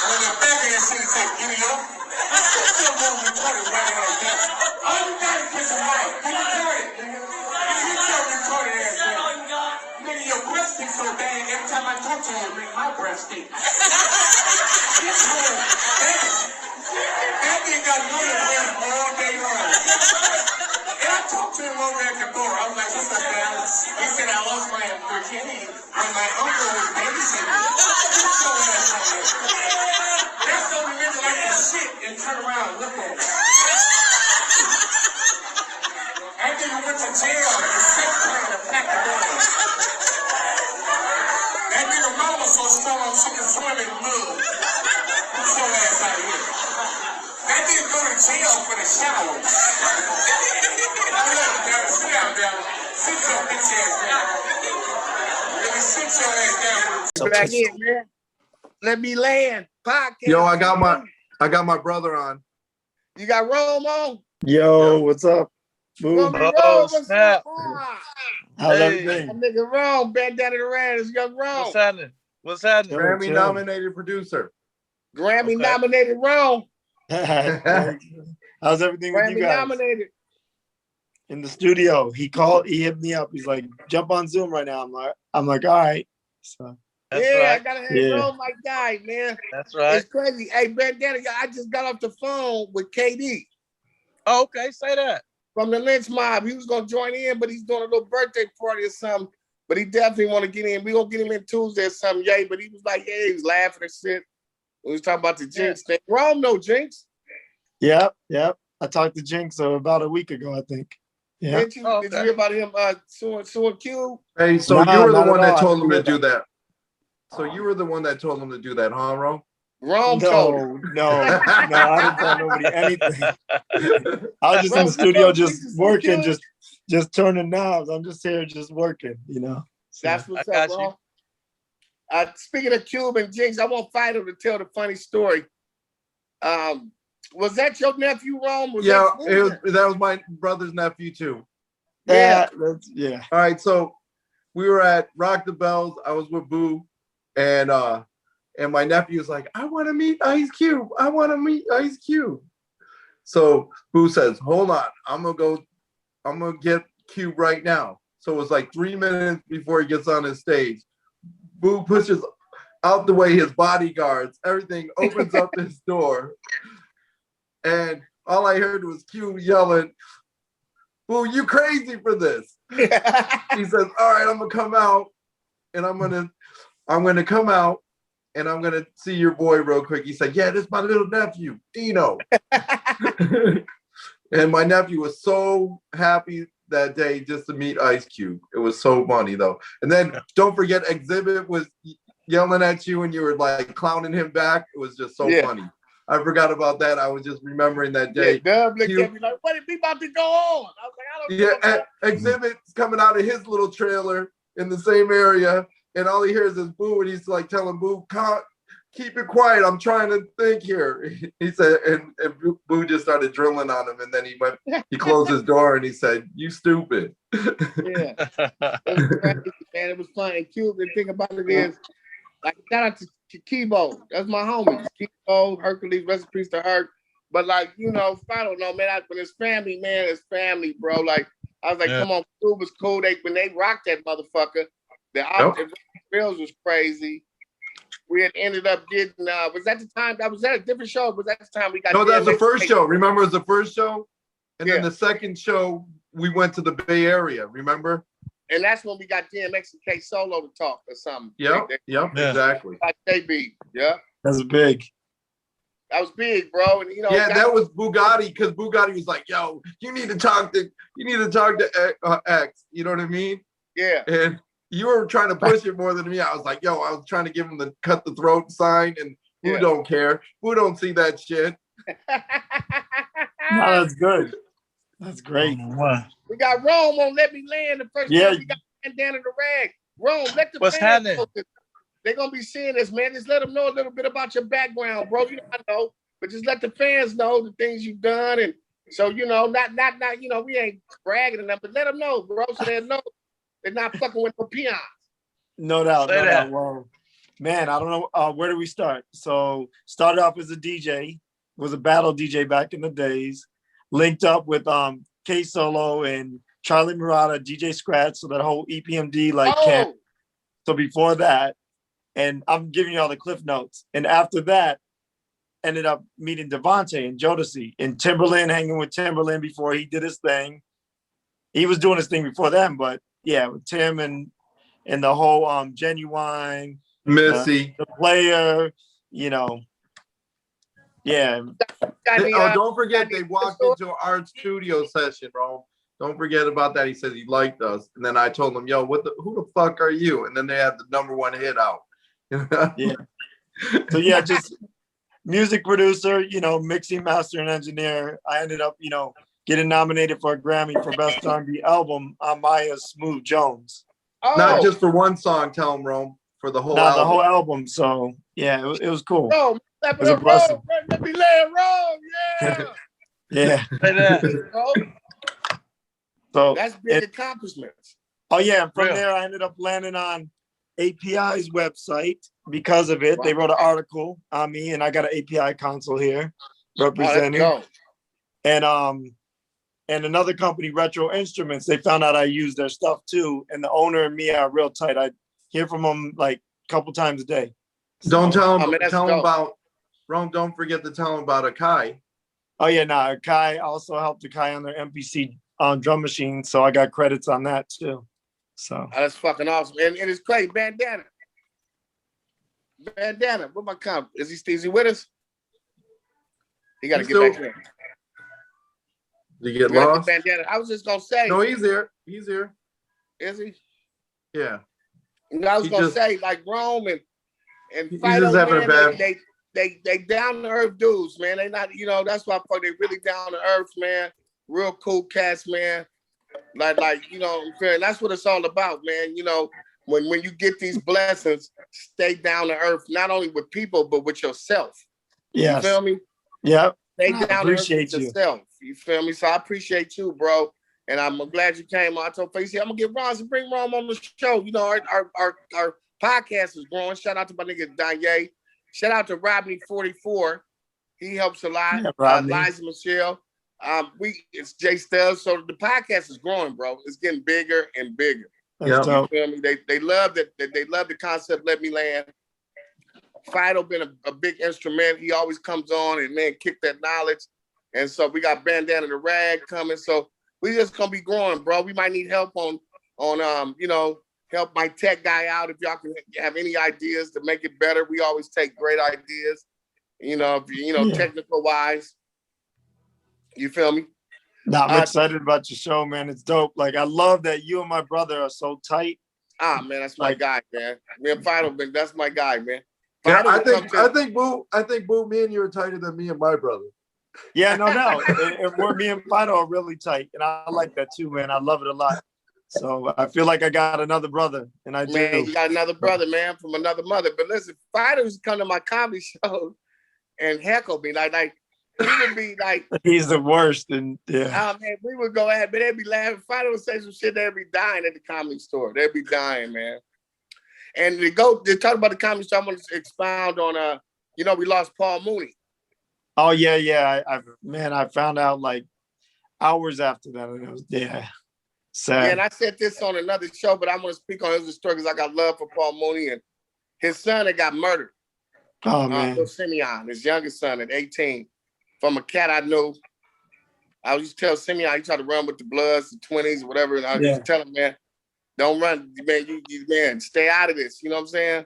A: When the back ass shit said, giddy up, still going retarded right like that. All you gotta get some light. You retarded, nigga. You still retarded ass nigga. Nigga, your breath stinks so bad, every time I talk to you, it makes my breath stink. That nigga got money all day long. talked to him over at the door. I was like, what's up, man? He said, I lost my virginity when my uncle was babysitting. That's the only reason I can shit and turn around and look at it. I think I went to jail for sex playing a pack of donuts. That nigga mama so strong she can swim in mud. Who's your ass out of here? That nigga go to jail for the shower. Sit down, down. Sit your bitch ass down. Really sit your ass down.
C: Back in, man. Let me land. Podcast.
D: Yo, I got my brother on.
C: You got Rome on?
H: Yo, what's up? Boom.
G: Oh,
C: what's
G: snap.
C: up? Ah,
H: How's
G: Hey.
H: everything?
C: that nigga Rome, Bandana the Red is young Rome.
G: What's happening? What's happening?
D: Grammy
H: chill.
D: nominated producer.
C: Grammy
G: Okay.
C: nominated Rome.
H: How's everything with you
C: Grammy
H: guys?
C: nominated.
H: In the studio. He hit me up. He's like, jump on Zoom right now. I'm like, all right. So
G: That's
C: I
G: right.
C: gotta have
H: Yeah.
C: Rome, my guy, man.
G: That's right.
C: It's crazy. Hey, Bandana, I just got off the phone with KD
G: Oh, okay, say that.
C: from the Lynch Mob. He was gonna join in, but he's doing a little birthday party or something. But he definitely want to get in. We gonna get him in Tuesday or something, yay. But he was like, yeah, he was laughing and shit. We was talking about the Jinx thing. Rome, no Jinx.
H: yep. I talked to Jinx about a week ago, I think. Yeah.
C: Did you,
G: Oh,
C: did you
G: okay.
C: hear about him suing IceCube?
D: Hey, so
H: Nah,
D: you were the
H: not
D: one
H: at
D: that
H: all.
D: told
H: I
D: him to
H: didn't
D: do
H: hear
D: that. So you were the one that told him to do that, huh, Ro?
C: Rome told him.
H: No, I didn't tell nobody anything. I was just in
C: Bro,
H: the studio
C: you
H: just
C: know,
H: working,
C: Jinx
H: just turning knobs. I'm just here just working, you know. So,
C: That's what's
G: I
C: up,
G: got
C: bro. Speaking of Cube and Jinx, I want Fido to tell the funny story. Was that your nephew, Rome? Was
D: Yeah,
C: that
D: that was my brother's nephew too.
C: Yeah.
H: yeah.
D: All right, so we were at Rock the Bells. I was with Boo, and my nephew was like, "I want to meet IceCube. I want to meet IceCube." So Boo says, "Hold on, I'm gonna get Cube right now." So it was like 3 minutes before he gets on his stage. Boo pushes out the way his bodyguards, everything, opens up his door, and all I heard was Cube yelling, "Boo, you crazy for this?" He says, "All right, I'm gonna come out, and I'm gonna come out, and I'm gonna see your boy real quick." He said, "Yeah, this is my little nephew, Dino." And my nephew was so happy that day just to meet IceCube. It was so funny though. And then don't forget, Exhibit was yelling at you, and you were like clowning him back. It was just so funny. I forgot about that. I was just remembering that day.
C: Dub looked at me like, what is he about to go on? I was like, I don't know.
D: Exhibit's coming out of his little trailer in the same area, and all he hears is Boo, and he's like telling Boo, keep it quiet. I'm trying to think here. He said, and Boo just started drilling on him, and then he closed his door, and he said, "You stupid."
C: Yeah. It was crazy, man. It was fun. And Cube, the thing about it is, like, shout out to Kibo. That's my homie. Kibo, Hercules, rest in peace to Herc. But like, you know, I don't know, man. When it's family, man, it's family, bro. Like, I was like, come on, Cube was cool. When they rocked that motherfucker, the Bills was crazy. We had ended up getting, was that the time? Was that a different show? Was that the time we got?
D: No, that was the first show. Remember, it was the first show? And then
C: Yeah.
D: the second show, we went to the Bay Area, remember?
C: And that's when we got DMX and K Solo to talk or something.
D: Yep,
G: Yeah.
D: exactly.
C: Like they beat, yeah.
H: That's big.
C: That was big, bro. And you know,
D: Yeah, that was Bugatti, because Bugatti was like, "Yo, you need to talk to X." You know what I mean?
C: Yeah.
D: And you were trying to push it more than me. I was like, "Yo," I was trying to give him the cut the throat sign, and Boo don't care. Boo don't see that shit.
H: No, that's good. That's great.
C: We got Rome on Let Me Land the first time we got Bandana the Ragg. Rome, let the
G: What's
C: fans
G: happening?
C: know. They're gonna be seeing this, man. Just let them know a little bit about your background, bro. You know, I know, but just let the fans know the things you've done, and so you know, not you know, we ain't bragging enough, but let them know, bro, so they know they're not fucking with no peons.
H: No doubt.
G: Say
H: No
G: that.
H: doubt. Well, man, I don't know. Where do we start? So started off as a DJ, was a battle DJ back in the days, linked up with K Solo and Charlie Murata, DJ Scratch, so that whole EPMD camp. So before that, and I'm giving you all the cliff notes. And after that, ended up meeting Devontae and Jodeci and Timberland, hanging with Timberland before he did his thing. he was doing his thing before then, but yeah, with Tim and the whole Genuine,
D: Missy.
H: the player, you know, yeah.
D: Don't forget they walked into our studio session, bro. Don't forget about that. He said he liked us, and then I told him, "Yo, who the fuck are you?" And then they had the #1 hit out.
H: Yeah. So yeah, just music producer, you know, mixing, master, and engineer. I ended up, you know, getting nominated for a Grammy for Best R&B Album on Maya's Smooth Jones.
C: Oh,
D: Not just for one song, tell him, Rome, for the whole album.
H: The whole album. So yeah, it was cool.
C: bro,
H: It was a blessing.
C: let me lay it wrong. Yeah.
H: Yeah.
C: Bro,
H: So
C: that's big accomplishments.
H: oh yeah, and from there I ended up landing on API's website because of it. They wrote an article on me, and I got an API console here representing. And another company, Retro Instruments, they found out I used their stuff too. And the owner and me are real tight. I hear from them like a couple times a day.
D: Don't tell him. Tell him about Rome. Don't forget to tell him about Akai.
H: Oh yeah, no, Akai also helped Akai on their MPC drum machine, so I got credits on that too. So
C: that's fucking awesome. And it's crazy. Bandana, what my comp? Is he with us? He got to get back there.
D: Did you get lost?
C: Bandana. I was just gonna say.
D: No, he's here. He's here.
C: Is he?
D: Yeah.
C: And I was gonna say, like Rome and
D: Fido, man,
C: they down to earth dudes, man. They not, you know, that's why they really down to earth, man. Real cool cats, man. Like you know, that's what it's all about, man. You know, when you get these blessings, stay down to earth, not only with people but with yourself.
H: Yes.
C: You feel me?
H: Yep.
C: Stay down to earth with yourself. You feel me? So I appreciate you, bro. And I'm glad you came on. I told Facey, I'm gonna get Ron to bring Ron on the show. You know, our podcast is growing. Shout out to my nigga Donyea. Shout out to Rodney44. He helps a lot.
H: Yeah,
C: Liza Michelle. It's Jay Stubbs. So the podcast is growing, bro. It's getting bigger and bigger.
H: Yeah.
C: You feel me? They love that. They love the concept. Let me land. Fido been a big instrument. He always comes on and man kick that knowledge. And so we got Bandana the Ragg coming. So we just gonna be growing, bro. We might need help on you know, help my tech guy out if y'all can have any ideas to make it better. We always take great ideas, you know, technical wise. You feel me?
H: No, I'm excited about your show, man. It's dope. Like I love that you and my brother are so tight.
C: Ah, man, that's my guy, man. Me and Fido, that's my guy, man.
D: Yeah, I think Boo, me and you are tighter than me and my brother.
H: Yeah, no. And we're me and Fido are really tight, and I like that too, man. I love it a lot. So I feel like I got another brother, and I do.
C: Man, you got another brother, man, from another mother. But listen, Fido used to come to my comedy show and heckle me, like he would be like,
H: he's the worst, and yeah.
C: Oh man, we would go at, but they'd be laughing. Fido would say some shit. They'd be dying at the comedy store. They'd be dying, man. And they talk about the comedy store. I'm gonna expound on you know, we lost Paul Mooney.
H: Oh yeah. I found out like hours after that. And it was sad.
C: Yeah, and I said this on another show, but I'm gonna speak on his story because I got love for Paul Mooney and his son that got murdered.
H: Oh man,
C: Simeon, his youngest son at 18, from a cat I knew. I used to tell Simeon he tried to run with the Bloods, the 20s, whatever, and I used to tell him, man, don't run, man. Man, stay out of this. You know what I'm saying?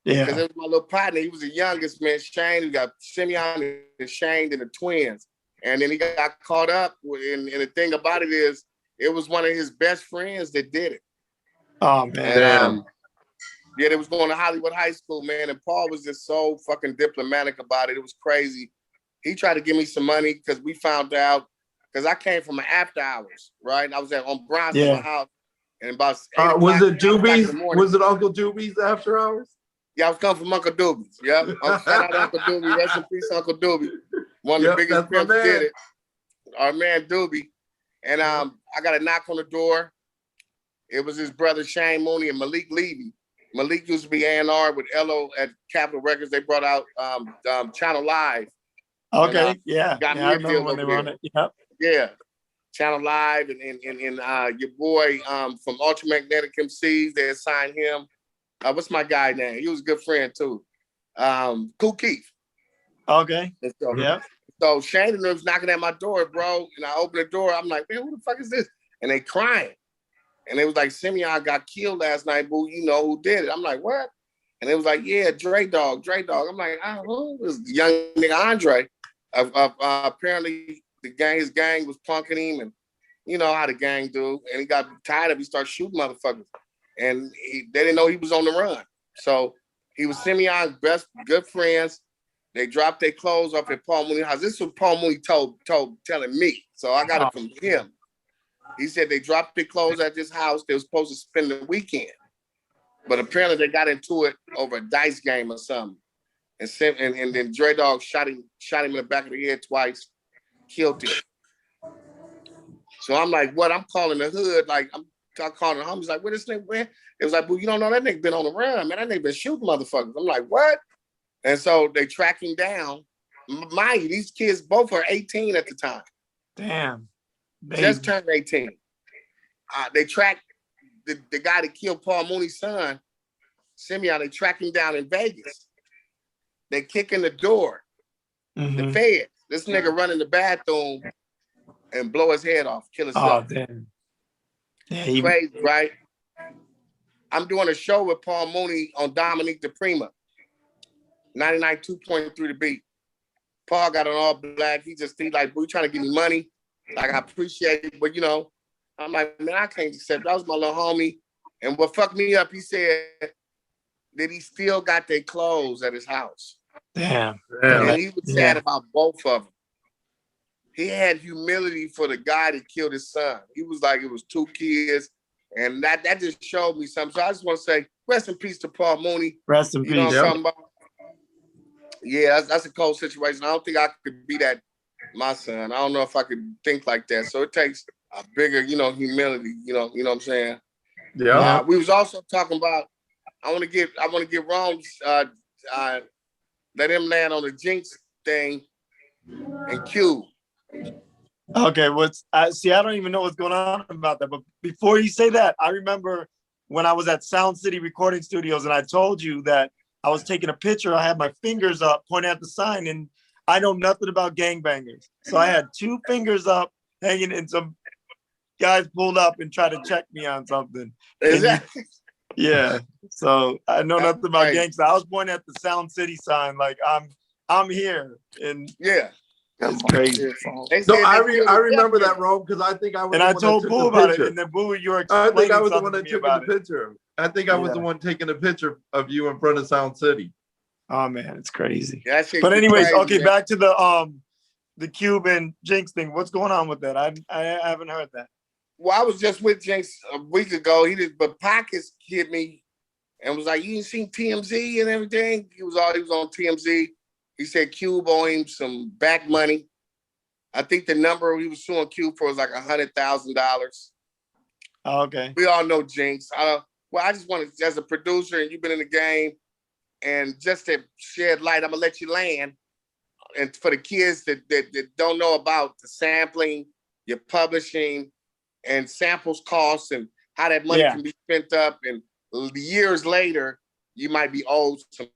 H: Yeah.
C: Because it was my little partner. He was the youngest, man. Shane, we got Simeon and Shane and the twins. And then he got caught up. And the thing about it is, it was one of his best friends that did it.
H: Oh, man.
C: And, they was going to Hollywood High School, man. And Paul was just so fucking diplomatic about it. It was crazy. He tried to give me some money because we found out, because I came from an after hours, right? I was on Bronson, my house. And about
D: was it Doobies? Was it Uncle Doobies after hours?
C: Yeah, I was coming from Uncle Doobies. Yeah. Shout out to Uncle Doobie. Rest in peace, Uncle Doobie. One of the biggest pimps did it. Our man Doobie. And I got a knock on the door. It was his brother Shane Mooney and Malik Levy. Malik used to be A&R with Elo at Capitol Records. They brought out Channel Live.
H: Okay,
C: And,
H: I remember when they were on it. Yep.
C: Yeah. Channel Live and your boy from Ultramagnetic MCs, they assigned him. What's my guy name? He was a good friend too. Kool Keith.
H: Okay.
C: So,
H: yeah.
C: So Shane was knocking at my door, bro. And I opened the door. I'm like, man, who the fuck is this? and they crying. And it was like, Simeon got killed last night, boo. You know who did it? I'm like, what? And it was like, yeah, Dre Dog. I'm like, who? This young nigga Andre. Apparently, his gang was punking him, and you know how the gang do. And he got tired of it. He started shooting motherfuckers. And they didn't know he was on the run. So he was Simeon's good friends. They dropped their clothes off at Paul Mooney's house. This is what Paul Mooney telling me. So I got it from him. He said they dropped their clothes at this house. They were supposed to spend the weekend. But apparently they got into it over a dice game or something. And then Dre Dog shot him in the back of the head twice, killed him. So I'm like, what? I'm calling the hood, like I'm calling the homies, like, where this nigga went? It was like, well, you don't know that nigga been on the run, man. That nigga been shooting motherfuckers. I'm like, what? And so they track him down. Mind you, these kids both are 18 at the time.
H: Damn.
C: Just turned 18. They tracked the guy that killed Paul Mooney's son, Simeon. They track him down in Vegas. They kick in the door. The feds. This nigga run in the bathroom and blow his head off, kill himself.
H: Oh, damn.
C: Yeah, crazy, right? I'm doing a show with Paul Mooney on Dominique DePrima, 99.2.3 The Beat. Paul got on all black. He like, boo, you trying to give me money? Like, I appreciate it, but you know, I'm like, man, I can't accept it. That was my little homie. And what fucked me up, he said that he still got their clothes at his house.
H: Damn.
C: And he was sad about both of them. He had humility for the guy that killed his son. He was like, it was two kids. And that just showed me something. So I just want to say, rest in peace to Paul Mooney.
H: Rest in
C: peace. You know what I'm talking about? Yeah, that's a cold situation. I don't think I could be that, my son. I don't know if I could think like that. So it takes a bigger, humility, you know what I'm saying?
D: Yeah.
C: We was also talking about, I want to get Ron, let him land on the Jinx thing and Q.
H: Okay, I don't even know what's going on about that. But before you say that, I remember when I was at Sound City Recording Studios and I told you that I was taking a picture. I had my fingers up pointing at the sign, and I know nothing about gangbangers. So I had two fingers up hanging, and some guys pulled up and tried to check me on something.
C: Exactly.
H: Yeah. So I know nothing about gangsters. I was pointing at the Sound City sign, like I'm here. And
C: yeah.
H: It's crazy.
D: So I remember that, Rome, because I think I was.
H: And I told Boo about it, and then Boo, you were explaining.
D: I think I was the one that took the picture. I think I was the one taking a picture of you in front of Sound City.
H: Oh man, it's crazy.
C: Yeah,
H: but anyways, crazy, okay, man. Back to the Cuban Jinx thing. What's going on with that? I haven't heard that.
C: Well, I was just with Jinx a week ago. But Pockets hit me and was like, "You ain't seen TMZ and everything?" He was on TMZ. He said Cube owed him some back money. I think the number he was suing Cube for was like $100,000.
H: Oh, okay.
C: We all know Jinx. I just want to, as a producer, and you've been in the game, and just to shed light, I'm gonna let you land. And for the kids that don't know about the sampling, your publishing, and samples costs, and how that money can be spent up, and years later, you might be owed some.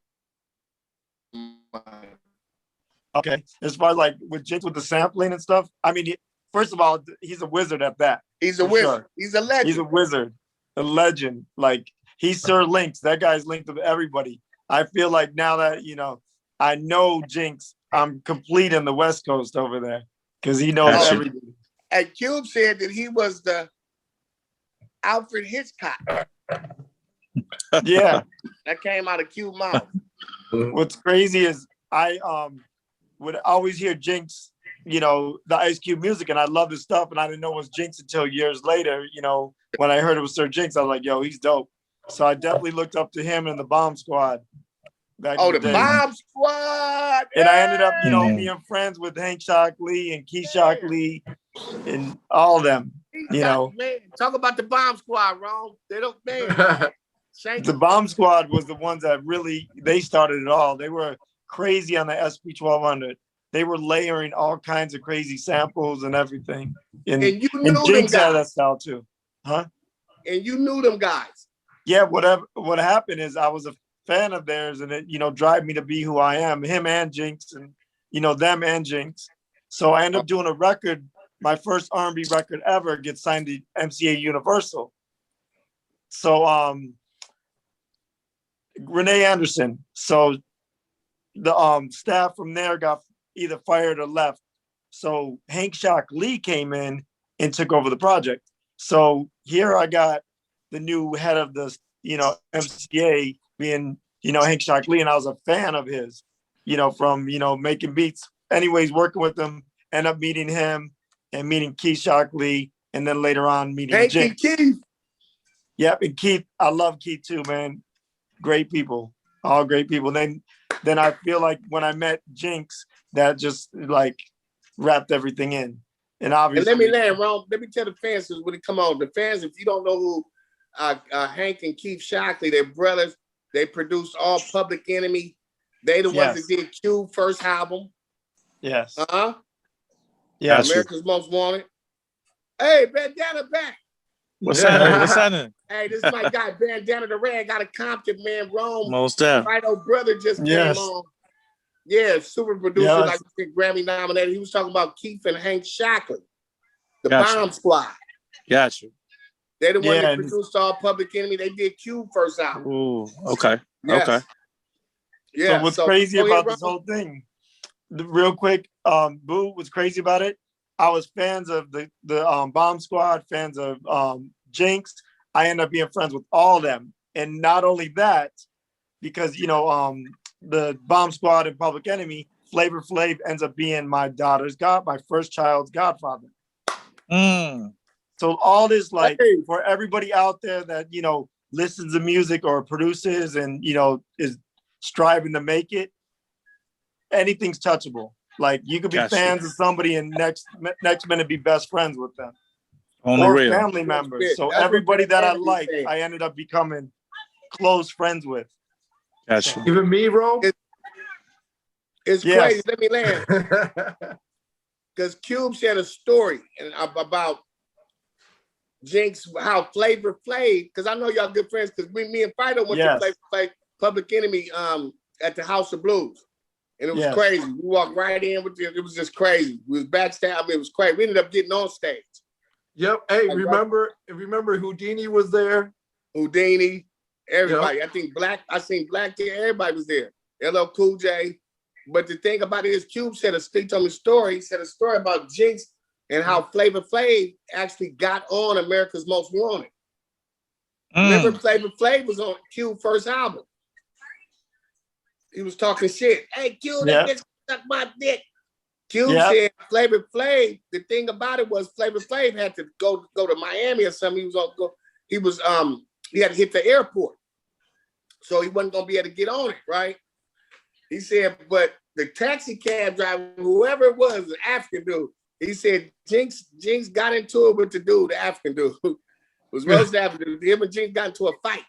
H: Okay, as far as like with Jinx with the sampling and stuff, I mean, first of all, he's a wizard at that.
C: He's a wizard. Sure. He's a legend.
H: He's a wizard, a legend. Like he's Sir Links. That guy's linked with everybody. I feel like now that I know Jinx, I'm complete in the West Coast over there because he knows everything.
C: And Cube said that he was the Alfred Hitchcock.
H: Yeah,
C: that came out of Cube mouth.
H: What's crazy is I would always hear Jinx, the IceCube music, and I love his stuff, and I didn't know it was Jinx until years later. When I heard it was Sir Jinx, I was like, yo, he's dope. So I definitely looked up to him and the Bomb Squad.
C: The Bomb Squad!
H: And I ended up, being friends with Hank Shockley and Key Shockley and all of them.
C: Man, talk about the Bomb Squad, Ron. They don't, man.
H: The Bomb Squad was the ones that they started it all. They were crazy on the SP1200. They were layering all kinds of crazy samples and everything. And
C: you knew them
H: Jinx
C: guys.
H: had that style too. Huh?
C: And you knew them guys.
H: Yeah, what happened is I was a fan of theirs, and it, drive me to be who I am, him and Jinx, and them and Jinx. So I ended up doing a record my first R&B record ever gets signed to MCA Universal. So Renee Anderson. So the staff from there got either fired or left. So Hank Shock Lee came in and took over the project. So here I got the new head of the, MCA being, Hank Shock Lee, and I was a fan of his, from, making beats. Anyways, working with him, end up meeting him and meeting Keith Shock Lee, and then later on meeting Jinx.
C: Keith.
H: Yep, and Keith, I love Keith too, man. Great people, all great people. Then I feel like when I met Jinx, that just like wrapped everything in. And obviously,
C: and let me land, Ron. Let me tell the fans when it come on. The fans, if you don't know who Hank and Keith Shockley, they're brothers. They produced all Public Enemy. They the ones that did Cube first album.
H: Yes.
C: Yeah. America's Most Wanted. Hey, Bandana back.
B: What's happening? What's happening?
C: Hey, this is my guy, Bandana the Ragg out of Compton, man. Rome.
B: Most deaf.
C: Fido brother just came on. Yeah, super producer, like I said, Grammy nominated. He was talking about Keith and Hank Shockley, the Bomb Squad.
B: Gotcha.
C: They're the one that produced all Public Enemy. They did Cube first album.
B: Ooh, okay.
C: Yes.
B: Okay.
H: Yeah. So what's crazy about this whole thing? Real quick, Boo, what's crazy about it? I was fans of the Bomb Squad, fans of Jinx. I ended up being friends with all of them. And not only that, because the Bomb Squad and Public Enemy, Flavor Flav ends up being my first child's godfather. So all this, like, for everybody out there that, listens to music or produces and, is striving to make it, anything's touchable. Like, you could be fans of somebody and next minute be best friends with them. Or family members. So everybody that I like, I ended up becoming close friends with.
B: Gotcha.
D: Even me, bro.
C: It's crazy. Let me land. Because Cube shared a story about Jinx, how Flavor Flav, because I know y'all good friends, because me and Fido went to Flavor Flav Public Enemy at the House of Blues. And it was crazy. We walked right in with it was just crazy. We was backstage. I mean, it was crazy. We ended up getting on stage.
D: Yep. Hey, remember Houdini was there?
C: Houdini, everybody. Yep. I seen Black there, everybody was there. LL Cool J. But the thing about it is Cube said told me a story. He said a story about Jinx and how Flavor Flav actually got on America's Most Wanted. Remember Flavor Flav was on Cube's first album. He was talking shit. Hey, Cube, that bitch suck my dick. Cube said Flavor Flav, the thing about it was Flavor Flav had to go to Miami or something. He had to hit the airport. So he wasn't gonna be able to get on it, right? He said, but the taxi cab driver, whoever it was, an African dude, he said Jinx got into it with the dude, the African dude, who was roast African dude. Him and Jinx got into a fight.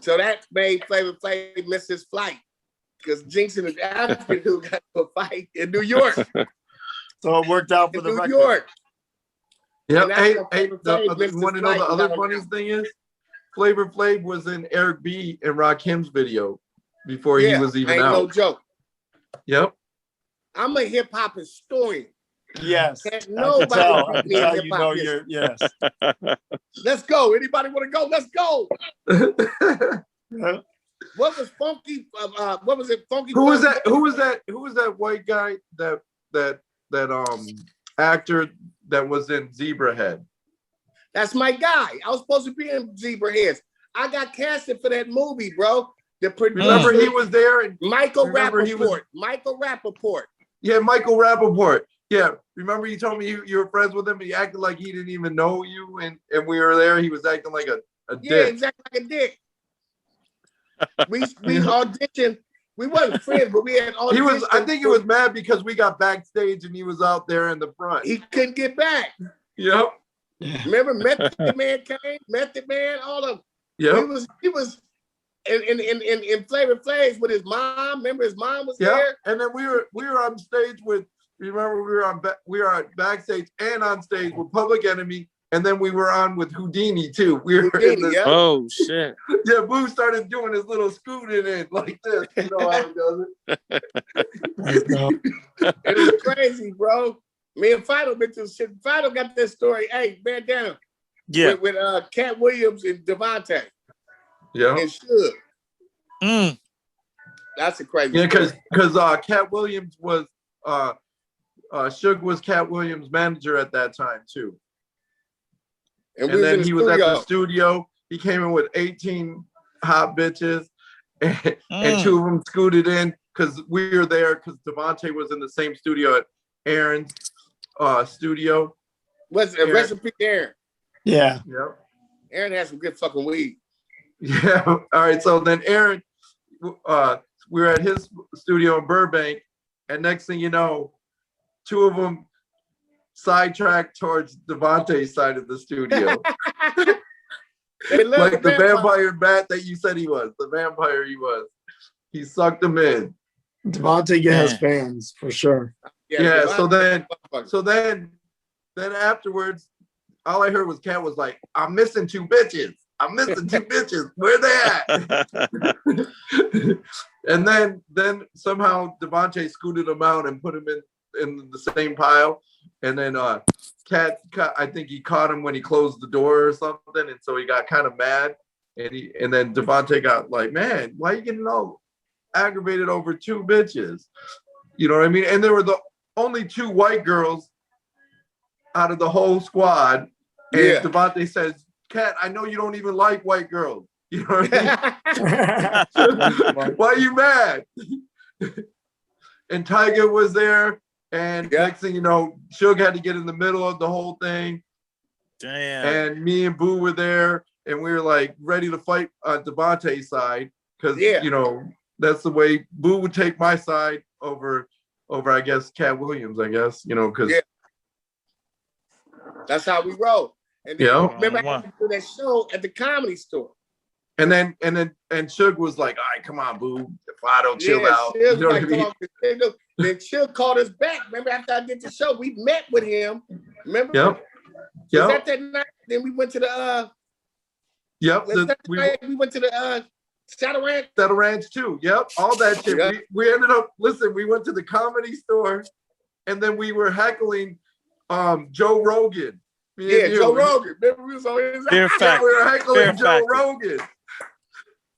C: So that made Flavor Flav miss his flight because Jinx and the African dude got into a fight in New York.
H: So it worked out for the record.
C: New York.
D: Yeah. Hey, you want to know the other funniest thing is? Flavor Flav was in Eric B. and Rakim's video before he was even out.
C: No joke.
D: Yep.
C: I'm a hip hop historian.
H: Yes.
C: Nobody beat me in hip hop history.
H: Yes.
C: Let's go. Anybody want to go? Let's go. What was Funky? What was it? Funky.
D: Who was that? Who was that white guy? That actor that was in Zebrahead.
C: That's my guy. I was supposed to be in Zebraheads. I got casted for that movie, bro. The producer,
D: remember he was there. And
C: Michael Rappaport. Michael Rappaport.
D: Yeah, Michael Rappaport. Yeah, remember you told me you were friends with him and he acted like he didn't even know you and we were there. He was acting like a dick.
C: Yeah, exactly like a dick. We auditioned. We wasn't friends, but we had auditioned.
D: I think he was mad because we got backstage and he was out there in the front.
C: He couldn't get back.
D: Yep.
C: Remember Method Man came? Method Man, all of them.
D: Yep.
C: He was in Flavor Flav with his mom. Remember his mom was there?
D: And then we were on stage with, remember we were on backstage and on stage with Public Enemy, and then we were on with Houdini too. We were
B: oh shit.
D: Yeah, Boo started doing his little scooting in like this. You know how he does it.
C: It was crazy, bro. Me and Fido been through shit. Fido got this story. Hey, Bandana.
G: Yeah.
C: With Cat Williams and Devontae.
E: Yeah.
C: And Suge.
G: Mm.
C: That's a crazy
E: Yeah,
C: story.
E: because Cat Williams was Suge was Cat Williams' manager at that time too. And then he was at the studio. He came in with 18 hot bitches, and 2 of them scooted in because we were there because Devontae was in the same studio at Aaron's studio.
C: What's a recipe, Aaron?
H: Yeah.
E: Yep.
C: Aaron has some good fucking weed.
E: Yeah. All right. So then Aaron, we were at his studio in Burbank, and next thing you know, 2 of them sidetracked towards Devontae's side of the studio. Like the vampire bat that you said he was, the vampire he was. He sucked them in.
H: Devontae has fans for sure.
E: Yeah. So then afterwards, all I heard was Cat was like, "I'm missing 2 bitches. I'm missing 2 bitches. Where they at?" And then somehow Devontae scooted him out and put him in the same pile. And then Cat, I think he caught him when he closed the door or something, and so he got kind of mad. And then Devontae got like, "Man, why are you getting all aggravated over 2 bitches?" You know what I mean? And there were the only 2 white girls out of the whole squad. And Devontae says, "Cat, I know you don't even like white girls. You know what I mean? Why are you mad?" And Tyga was there. And next thing you know, Suge had to get in the middle of the whole thing.
G: Damn.
E: And me and Boo were there, and we were like ready to fight Devontae's side because you know that's the way Boo would take my side over I guess Cat Williams, I guess, you know, because
C: that's how we roll. And then remember I had to do that show at the Comedy Store. And
E: then Suge was like, "All right, come on, Boo, if I don't chill out." You know what I mean?
C: Then Suge called us back. Remember after I did the show, we met with him. Remember?
E: Yep.
C: Was that night? Then we went to the we went to the Shadow Ranch.
E: Shadow Ranch too. Yep. All that shit. Yep. We ended up we went to the Comedy Store, and then we were heckling Joe Rogan.
C: Joe Rogan. Remember we was on his
G: Fear Factor.
E: We were heckling Joe Rogan.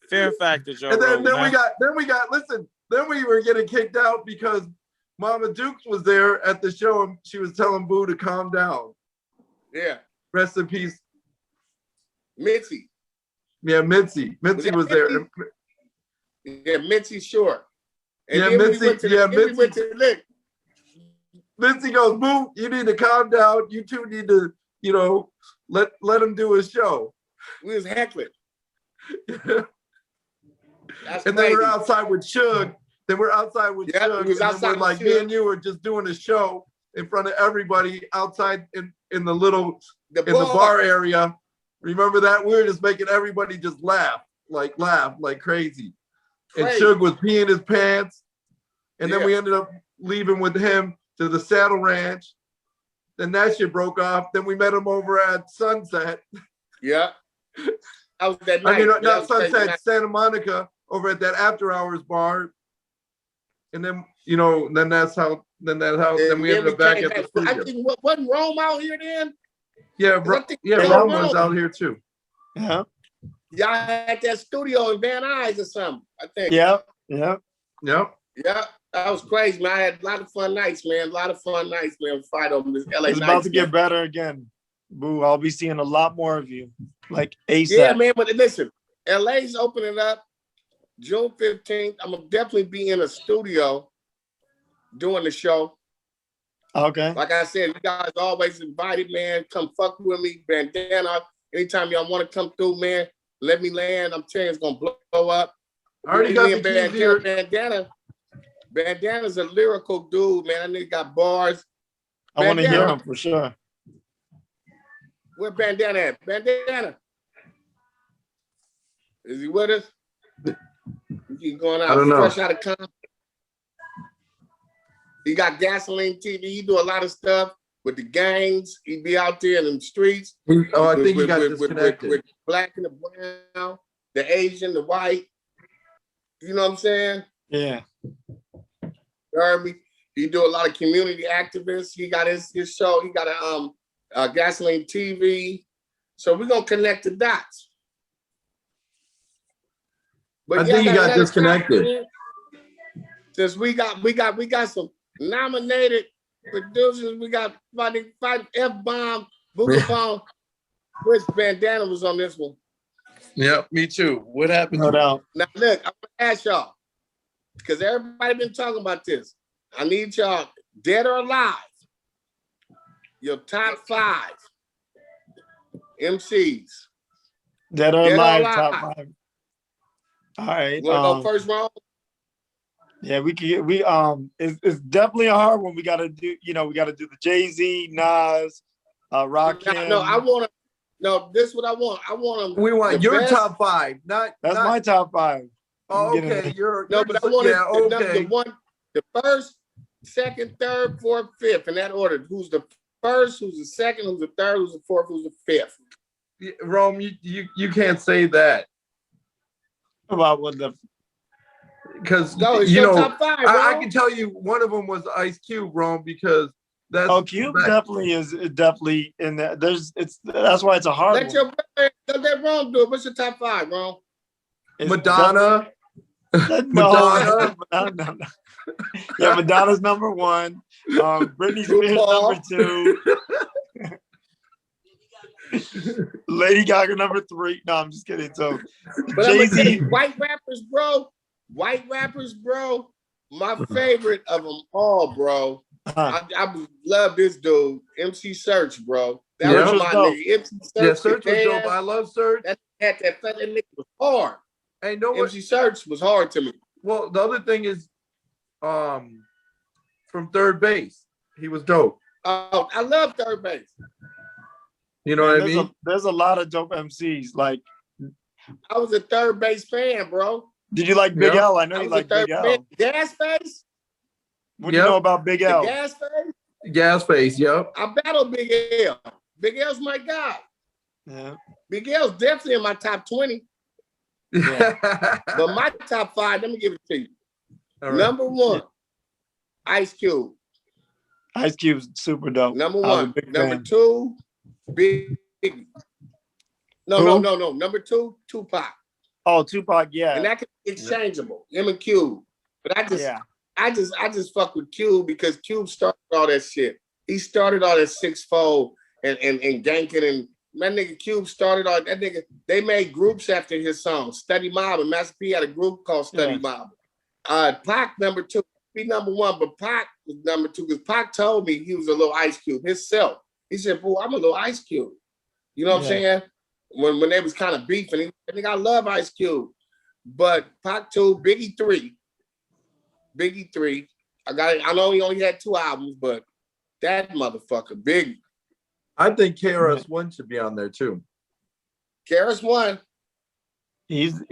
G: Fear Factor, Joe
E: and
G: Rogan.
E: Then we were getting kicked out because Mama Dukes was there at the show and she was telling Boo to calm down.
C: Yeah.
E: Rest in peace.
C: Mitzi.
E: Yeah, Mitzi. Mitzi was there.
C: Yeah, Mitzi Short.
E: And Mitzi. Mitzi goes, "Boo, you need to calm down. You 2 need to, you know, let him do his show."
C: We was heckling.
E: And then we're outside with Suge. Then we're outside with Suge. And then we're like, me and you are just doing a show in front of everybody outside in the bar area. Remember that? We were just making everybody just laugh like crazy. And Suge was peeing his pants. And then we ended up leaving with him to the Saddle Ranch. Then that shit broke off. Then we met him over at Sunset.
C: Yeah. That was that night.
E: I mean, not Sunset, Santa Monica, over at that after hours bar. And then, you know, then we ended up back at the studio.
C: I think wasn't Rome out here then?
E: Yeah, Rome was out here too.
H: Yeah.
C: Y'all had that studio in Van Nuys or something, I think.
H: Yeah.
C: Yeah, that was crazy, man. I had a lot of fun nights, man. Fight over this LA.
H: It's about to get better again. Boo, I'll be seeing a lot more of you. Like ASAP.
C: Yeah, man, but listen, LA's opening up June 15th. I'm gonna definitely be in a studio doing the show.
H: Okay.
C: Like I said, you guys always invited, man. Come fuck with me, Bandana. Anytime y'all want to come through, man, let me land. I'm telling you, it's gonna blow up.
E: I already got the keys here.
C: Bandana's a lyrical dude, man. That nigga got bars.
H: I want to hear him for sure.
C: Where Bandana at? Bandana. Is he with us? He's going out.
E: I don't know.
C: Fresh out of Compton. He got Gasoline TV. He do a lot of stuff with the gangs. He be out there in the streets.
E: Oh, I think he got disconnected.
C: With black and the brown, the Asian, the white. You know what I'm saying?
H: Yeah.
C: You heard me? He do a lot of community activists. He got his show. He got a Gasoline TV. So we're gonna connect the dots. But
D: I think you got disconnected.
C: Since we got some nominated producers. We got Fighting F-Bomb, Boogabomb. Which Bandana was on this one?
D: Yep, me too. What happened?
H: No doubt.
C: Now look, I'm gonna ask y'all, because everybody been talking about this. I need y'all, dead or alive, your top 5 MCs.
H: Dead or alive, top 5. All right.
C: You wanna go first, Ron?
H: Yeah, it's definitely a hard one. We gotta do, we gotta do the Jay-Z, Nas, Rakim.
C: No, this is what I want. I want them.
D: We want your
C: best.
D: top 5, not
H: my top 5.
D: Oh, okay.
C: But I want the first, second, third, fourth, fifth, in that order. Who's the first? Who's the second? Who's the third? Who's the fourth? Who's the fifth?
D: Rome, you can't say that.
H: About what the?
D: Because
C: top 5,
D: I can tell you one of them was IceCube, Rome, because that's
H: Cube definitely is definitely in there. That's why it's a hard
C: Let
H: one.
C: Let Rome do it. What's your top 5, Rome?
D: Madonna.
H: No. Yeah, Madonna's number 1. Britney Spears number 2. Lady Gaga number 3. No, I'm just kidding. So Jay-Z.
C: White rappers, bro. My favorite of them all, bro. I love this dude, MC Search, bro. That was my nigga. MC Search.
D: Yeah, Search was dope. I love Search.
C: That nigga was hard.
D: Hey, know what?
C: MC Search was hard to me.
D: Well, the other thing is, from third base, he was dope.
C: Oh, I love third base.
D: You know what I mean?
H: There's a lot of dope MCs. Like,
C: I was a third base fan, bro.
H: Did you like Big L? I know you like Big L.
C: Gas Face?
H: What do you know about Big L?
C: Gas Face?
D: Gas Face, yep.
C: I battled Big L. Big L's my guy.
H: Yeah.
C: Big L's definitely in my top 20.
H: Yeah.
C: But my top 5, let me give it to you.
D: Right.
C: Number 1, IceCube.
H: IceCube's super dope.
C: Number 1. Number 2, Big. No. Number 2, Tupac.
H: Oh, Tupac, yeah.
C: And that can be exchangeable. Him and Cube. But I just fuck with Cube because Cube started all that shit. He started all that 6-fold and ganking, and that nigga Cube started all that nigga. They made groups after his songs. Study Mob, and Master P had a group called Study Mob. Pac number 2, be number 1, but Pac was number 2 because Pac told me he was a little IceCube himself. He said, "Boy, I'm a little IceCube." You know what I'm saying? When they was kind of beefing, I think I love IceCube, but Pac 2, Biggie 3. I know he only had 2 albums, but that motherfucker, Biggie.
D: I think KRS-One should be on there too.
C: KRS-One.
H: He's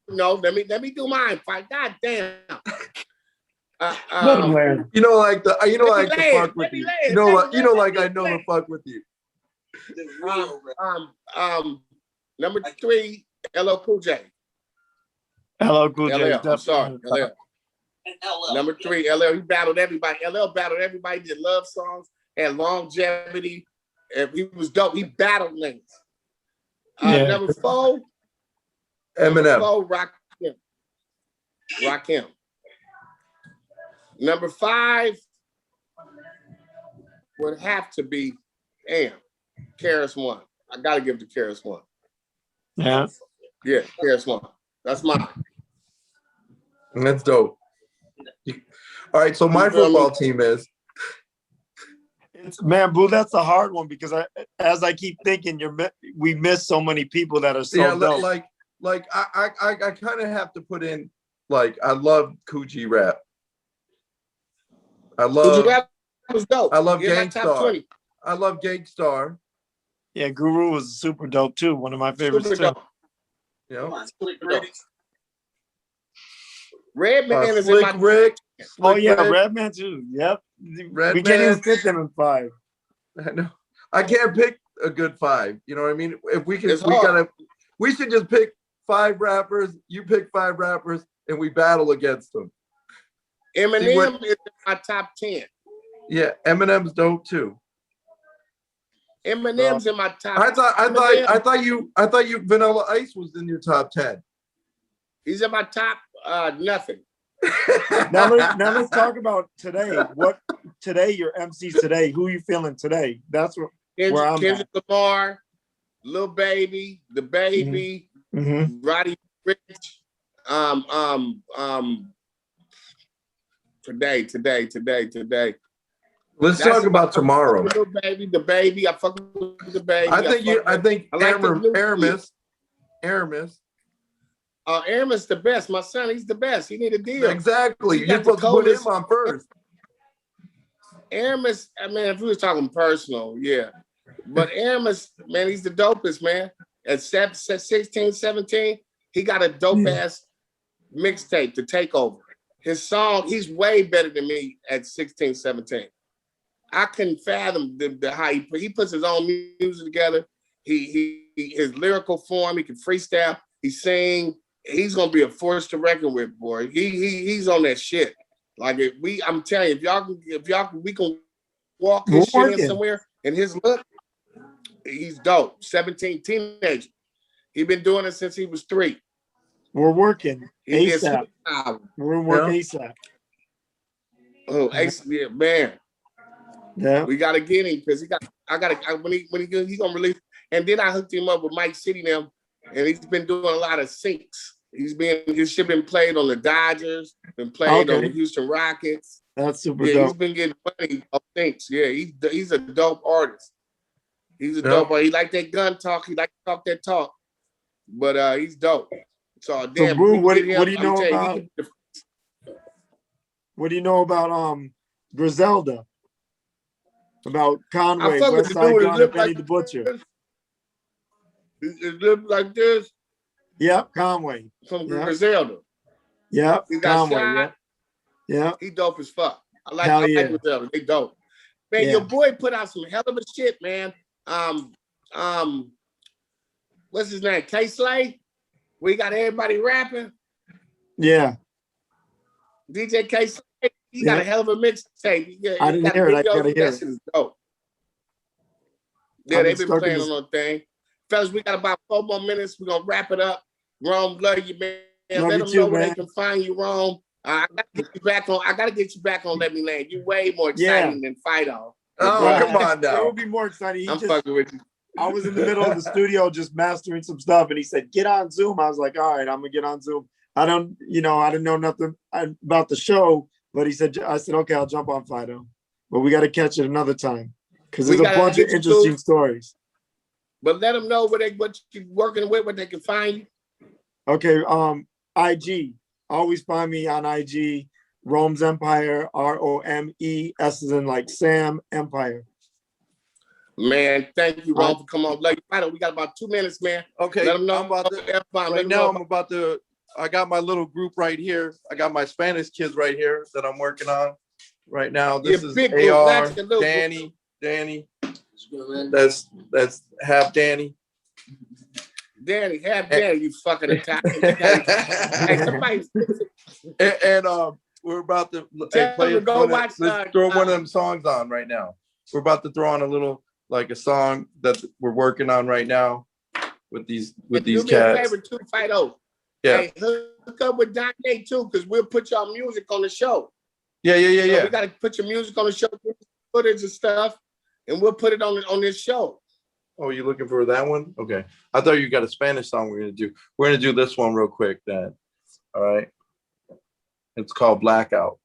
C: no. Let me do mine. Fight. God damn.
D: You know, like the fuck with you. You know, like I know the fuck with you.
C: Number 3, LL Cool J.
H: LL Cool J.
C: I'm sorry, LL. Number 3, LL. He battled everybody. LL battled everybody. Did love songs, had longevity. And he was dope. He battled niggas. Number 4,
D: Eminem.
C: Rakim. Number 5 would have to be KRS-One. I gotta give it to KRS-One.
H: Yeah.
C: Yeah, KRS-One. That's mine.
D: That's dope. All right, so my football team is.
H: Man, Boo, that's a hard one because as I keep thinking, we miss so many people that are so dope.
D: Like I kind of have to put in, like, I love Coogee rap.
C: Coogee rap was dope.
D: I love Gangstar. I love Gangstar.
H: Yeah, Guru was super dope too. One of my favorites too.
D: Yeah.
C: Redman is
D: Slick
C: in my
D: Rick.
H: Redman too. Yep. We can't even fit them in 5.
D: I know. I can't pick a good 5. You know what I mean? If we can, we should just pick 5 rappers. You pick 5 rappers, and we battle against them.
C: Eminem is in my top 10.
D: Yeah, Eminem's dope too.
C: Eminem's in my top.
D: I thought you Vanilla Ice was in your top 10.
C: He's in my top nothing.
H: Now let's talk about today. What today? Your MCs today. Who you feeling today? That's where I'm
C: Kendrick
H: at.
C: Lamar, Lil Baby, The Baby, Roddy Rich. Today.
D: Let's talk about tomorrow.
C: Lil Baby, The Baby. I fuck with The Baby.
D: I think
C: Aramis.
D: Aramis
C: the best. My son, he's the best. He need a deal.
D: Exactly. You're supposed to put him on first.
C: Aramis, I mean, if we was talking personal, yeah. But Aramis, man, he's the dopest, man. At 16, 17, he got a dope ass mixtape to take over. His song, he's way better than me at 16, 17. I couldn't fathom the how he puts his own music together. His lyrical form, he can freestyle, he sing. He's gonna be a force to reckon with, boy. He's on that shit. Like I'm telling you, if y'all we can walk his shit in somewhere and his look, he's dope. 17, teenager. He been doing it since he was 3.
H: We're working ASAP. We're working ASAP.
C: Oh, yeah, man.
H: Yeah,
C: we gotta get him because when he's gonna release. And then I hooked him up with Mike City now, and he's been doing a lot of syncs. His shit been played on the Dodgers, been played on the Houston Rockets.
H: That's super
C: dope.
H: He's
C: been getting money off syncs. Yeah, he's a dope artist. He's a dope artist. He like that gun talk. He like to talk that talk. But he's dope. So damn.
H: Boo, what do you know about? What do you know about Griselda? About Conway, West Side Gun, and Benny the Butcher.
C: It looked like this.
H: Yep, Conway.
C: From Griselda.
H: Yep,
C: he got
H: Conway.
C: shot.
H: Yeah.
C: He dope as fuck. I like Griselda. They dope. Man, your boy put out some hell of a shit, man. What's his name? K-Slay? We got everybody rapping.
H: Yeah.
C: DJ K-Slay. He got a hell of a mixtape.
H: I didn't hear it. I gotta hear it.
C: Is dope. Yeah, they've been playing on that thing. Fellas, we got about 4 more minutes. We're gonna wrap it up. Rome, love you, man. Let them know where they can find you, Rome. I gotta get you back on Let Me Land. You way more exciting than Fido.
D: Oh, come on now.
H: It would be more exciting.
C: I'm fucking with you.
H: I was in the middle of the studio just mastering some stuff, and he said, "Get on Zoom." I was like, "All right, I'm gonna get on Zoom." I didn't know nothing about the show, but I said, "Okay, I'll jump on Fido." But we got to catch it another time because there's a bunch of interesting stories.
C: But let them know what you're working with, where they can find you.
H: Okay, IG. Always find me on IG. Rome's Empire, ROMES is in like Sam Empire.
C: Man, thank you, Rome, for coming on. We got about 2 minutes, man.
D: Okay,
C: let them know.
D: I got my little group right here. I got my Spanish kids right here that I'm working on right now. This is AR, Danny. That's half Danny.
C: Danny, you fucking Italian.
D: And we're about to throw one of them songs on right now. We're about to throw on a little a song that we're working on right now with these cats.
C: Do me a favor too, Fido.
D: Yeah.
C: Hey, hook up with Donyea too, because we'll put y'all music on the show.
D: Yeah.
C: We gotta put your music on the show, footage and stuff, and we'll put it on this show.
D: Oh, you looking for that one? Okay. I thought you got a Spanish song we're gonna do. We're gonna do this one real quick then. All right. It's called Blackout.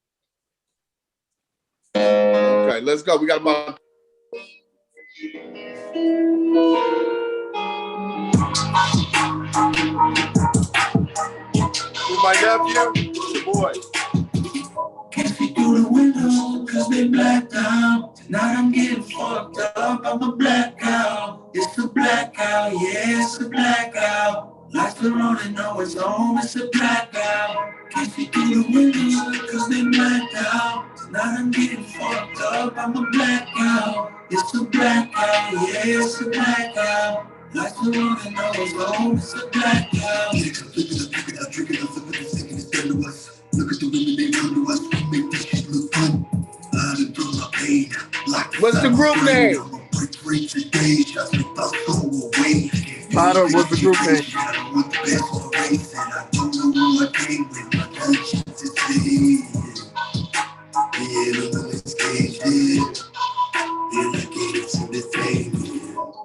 C: Okay, let's go. We got about
D: my nephew, the boy.
I: Can't see through the window cause they blacked out. Tonight I'm getting fucked up, I'm a blackout. It's a blackout, yeah, it's a blackout. Lights are on and know it's on, it's a blackout. Can't see through the window cause they blacked out. Tonight I'm getting fucked up, I'm a blackout. It's a blackout, yeah, it's a blackout. Lights are on and know it's on, it's a blackout. Look at the women, they come to us. Make
C: What's the group name?
H: Fido, what's the group name?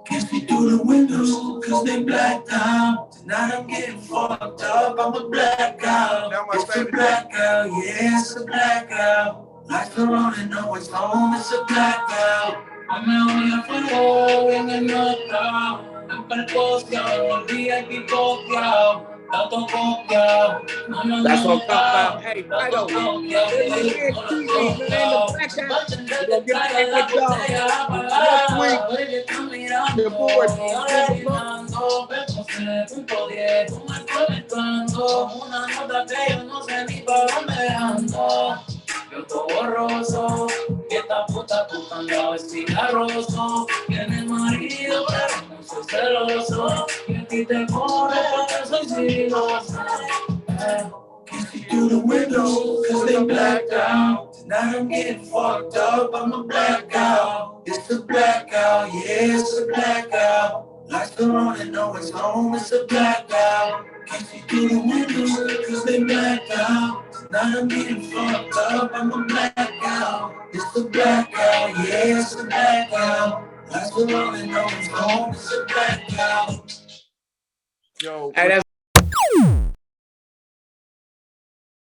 I: Can't see through the window cause they blacked out. Tonight I'm getting fucked up, I'm a blackout. It's a blackout, yeah, it's a blackout. Lights are on and no one's home, it's a blackout. I'm out afuera en el mercado. En percocio, el VIP copiao. Tanto copiao.
C: That's what I'm talking about. Hey, Fido, man, TV, man, the blackout. We're gonna get back with y'all next week. The board.
I: Yo tô borroso, que esta puta andaba es cigarroso. Tiene marido, pero no soy celoso. Y a ti te corre porque soy celoso. Can't see through the window cause they blacked out. Tonight I'm getting fucked up, I'm a blackout. It's a blackout, yeah, it's a blackout. Lights are on and no one's home, it's a blackout. Can't see through the window cause they blacked out. Tonight I'm getting fucked up, I'm a blackout. It's a blackout, yeah, it's a blackout. Lights are on and no one's home, it's a blackout.
C: Yo, hey, that's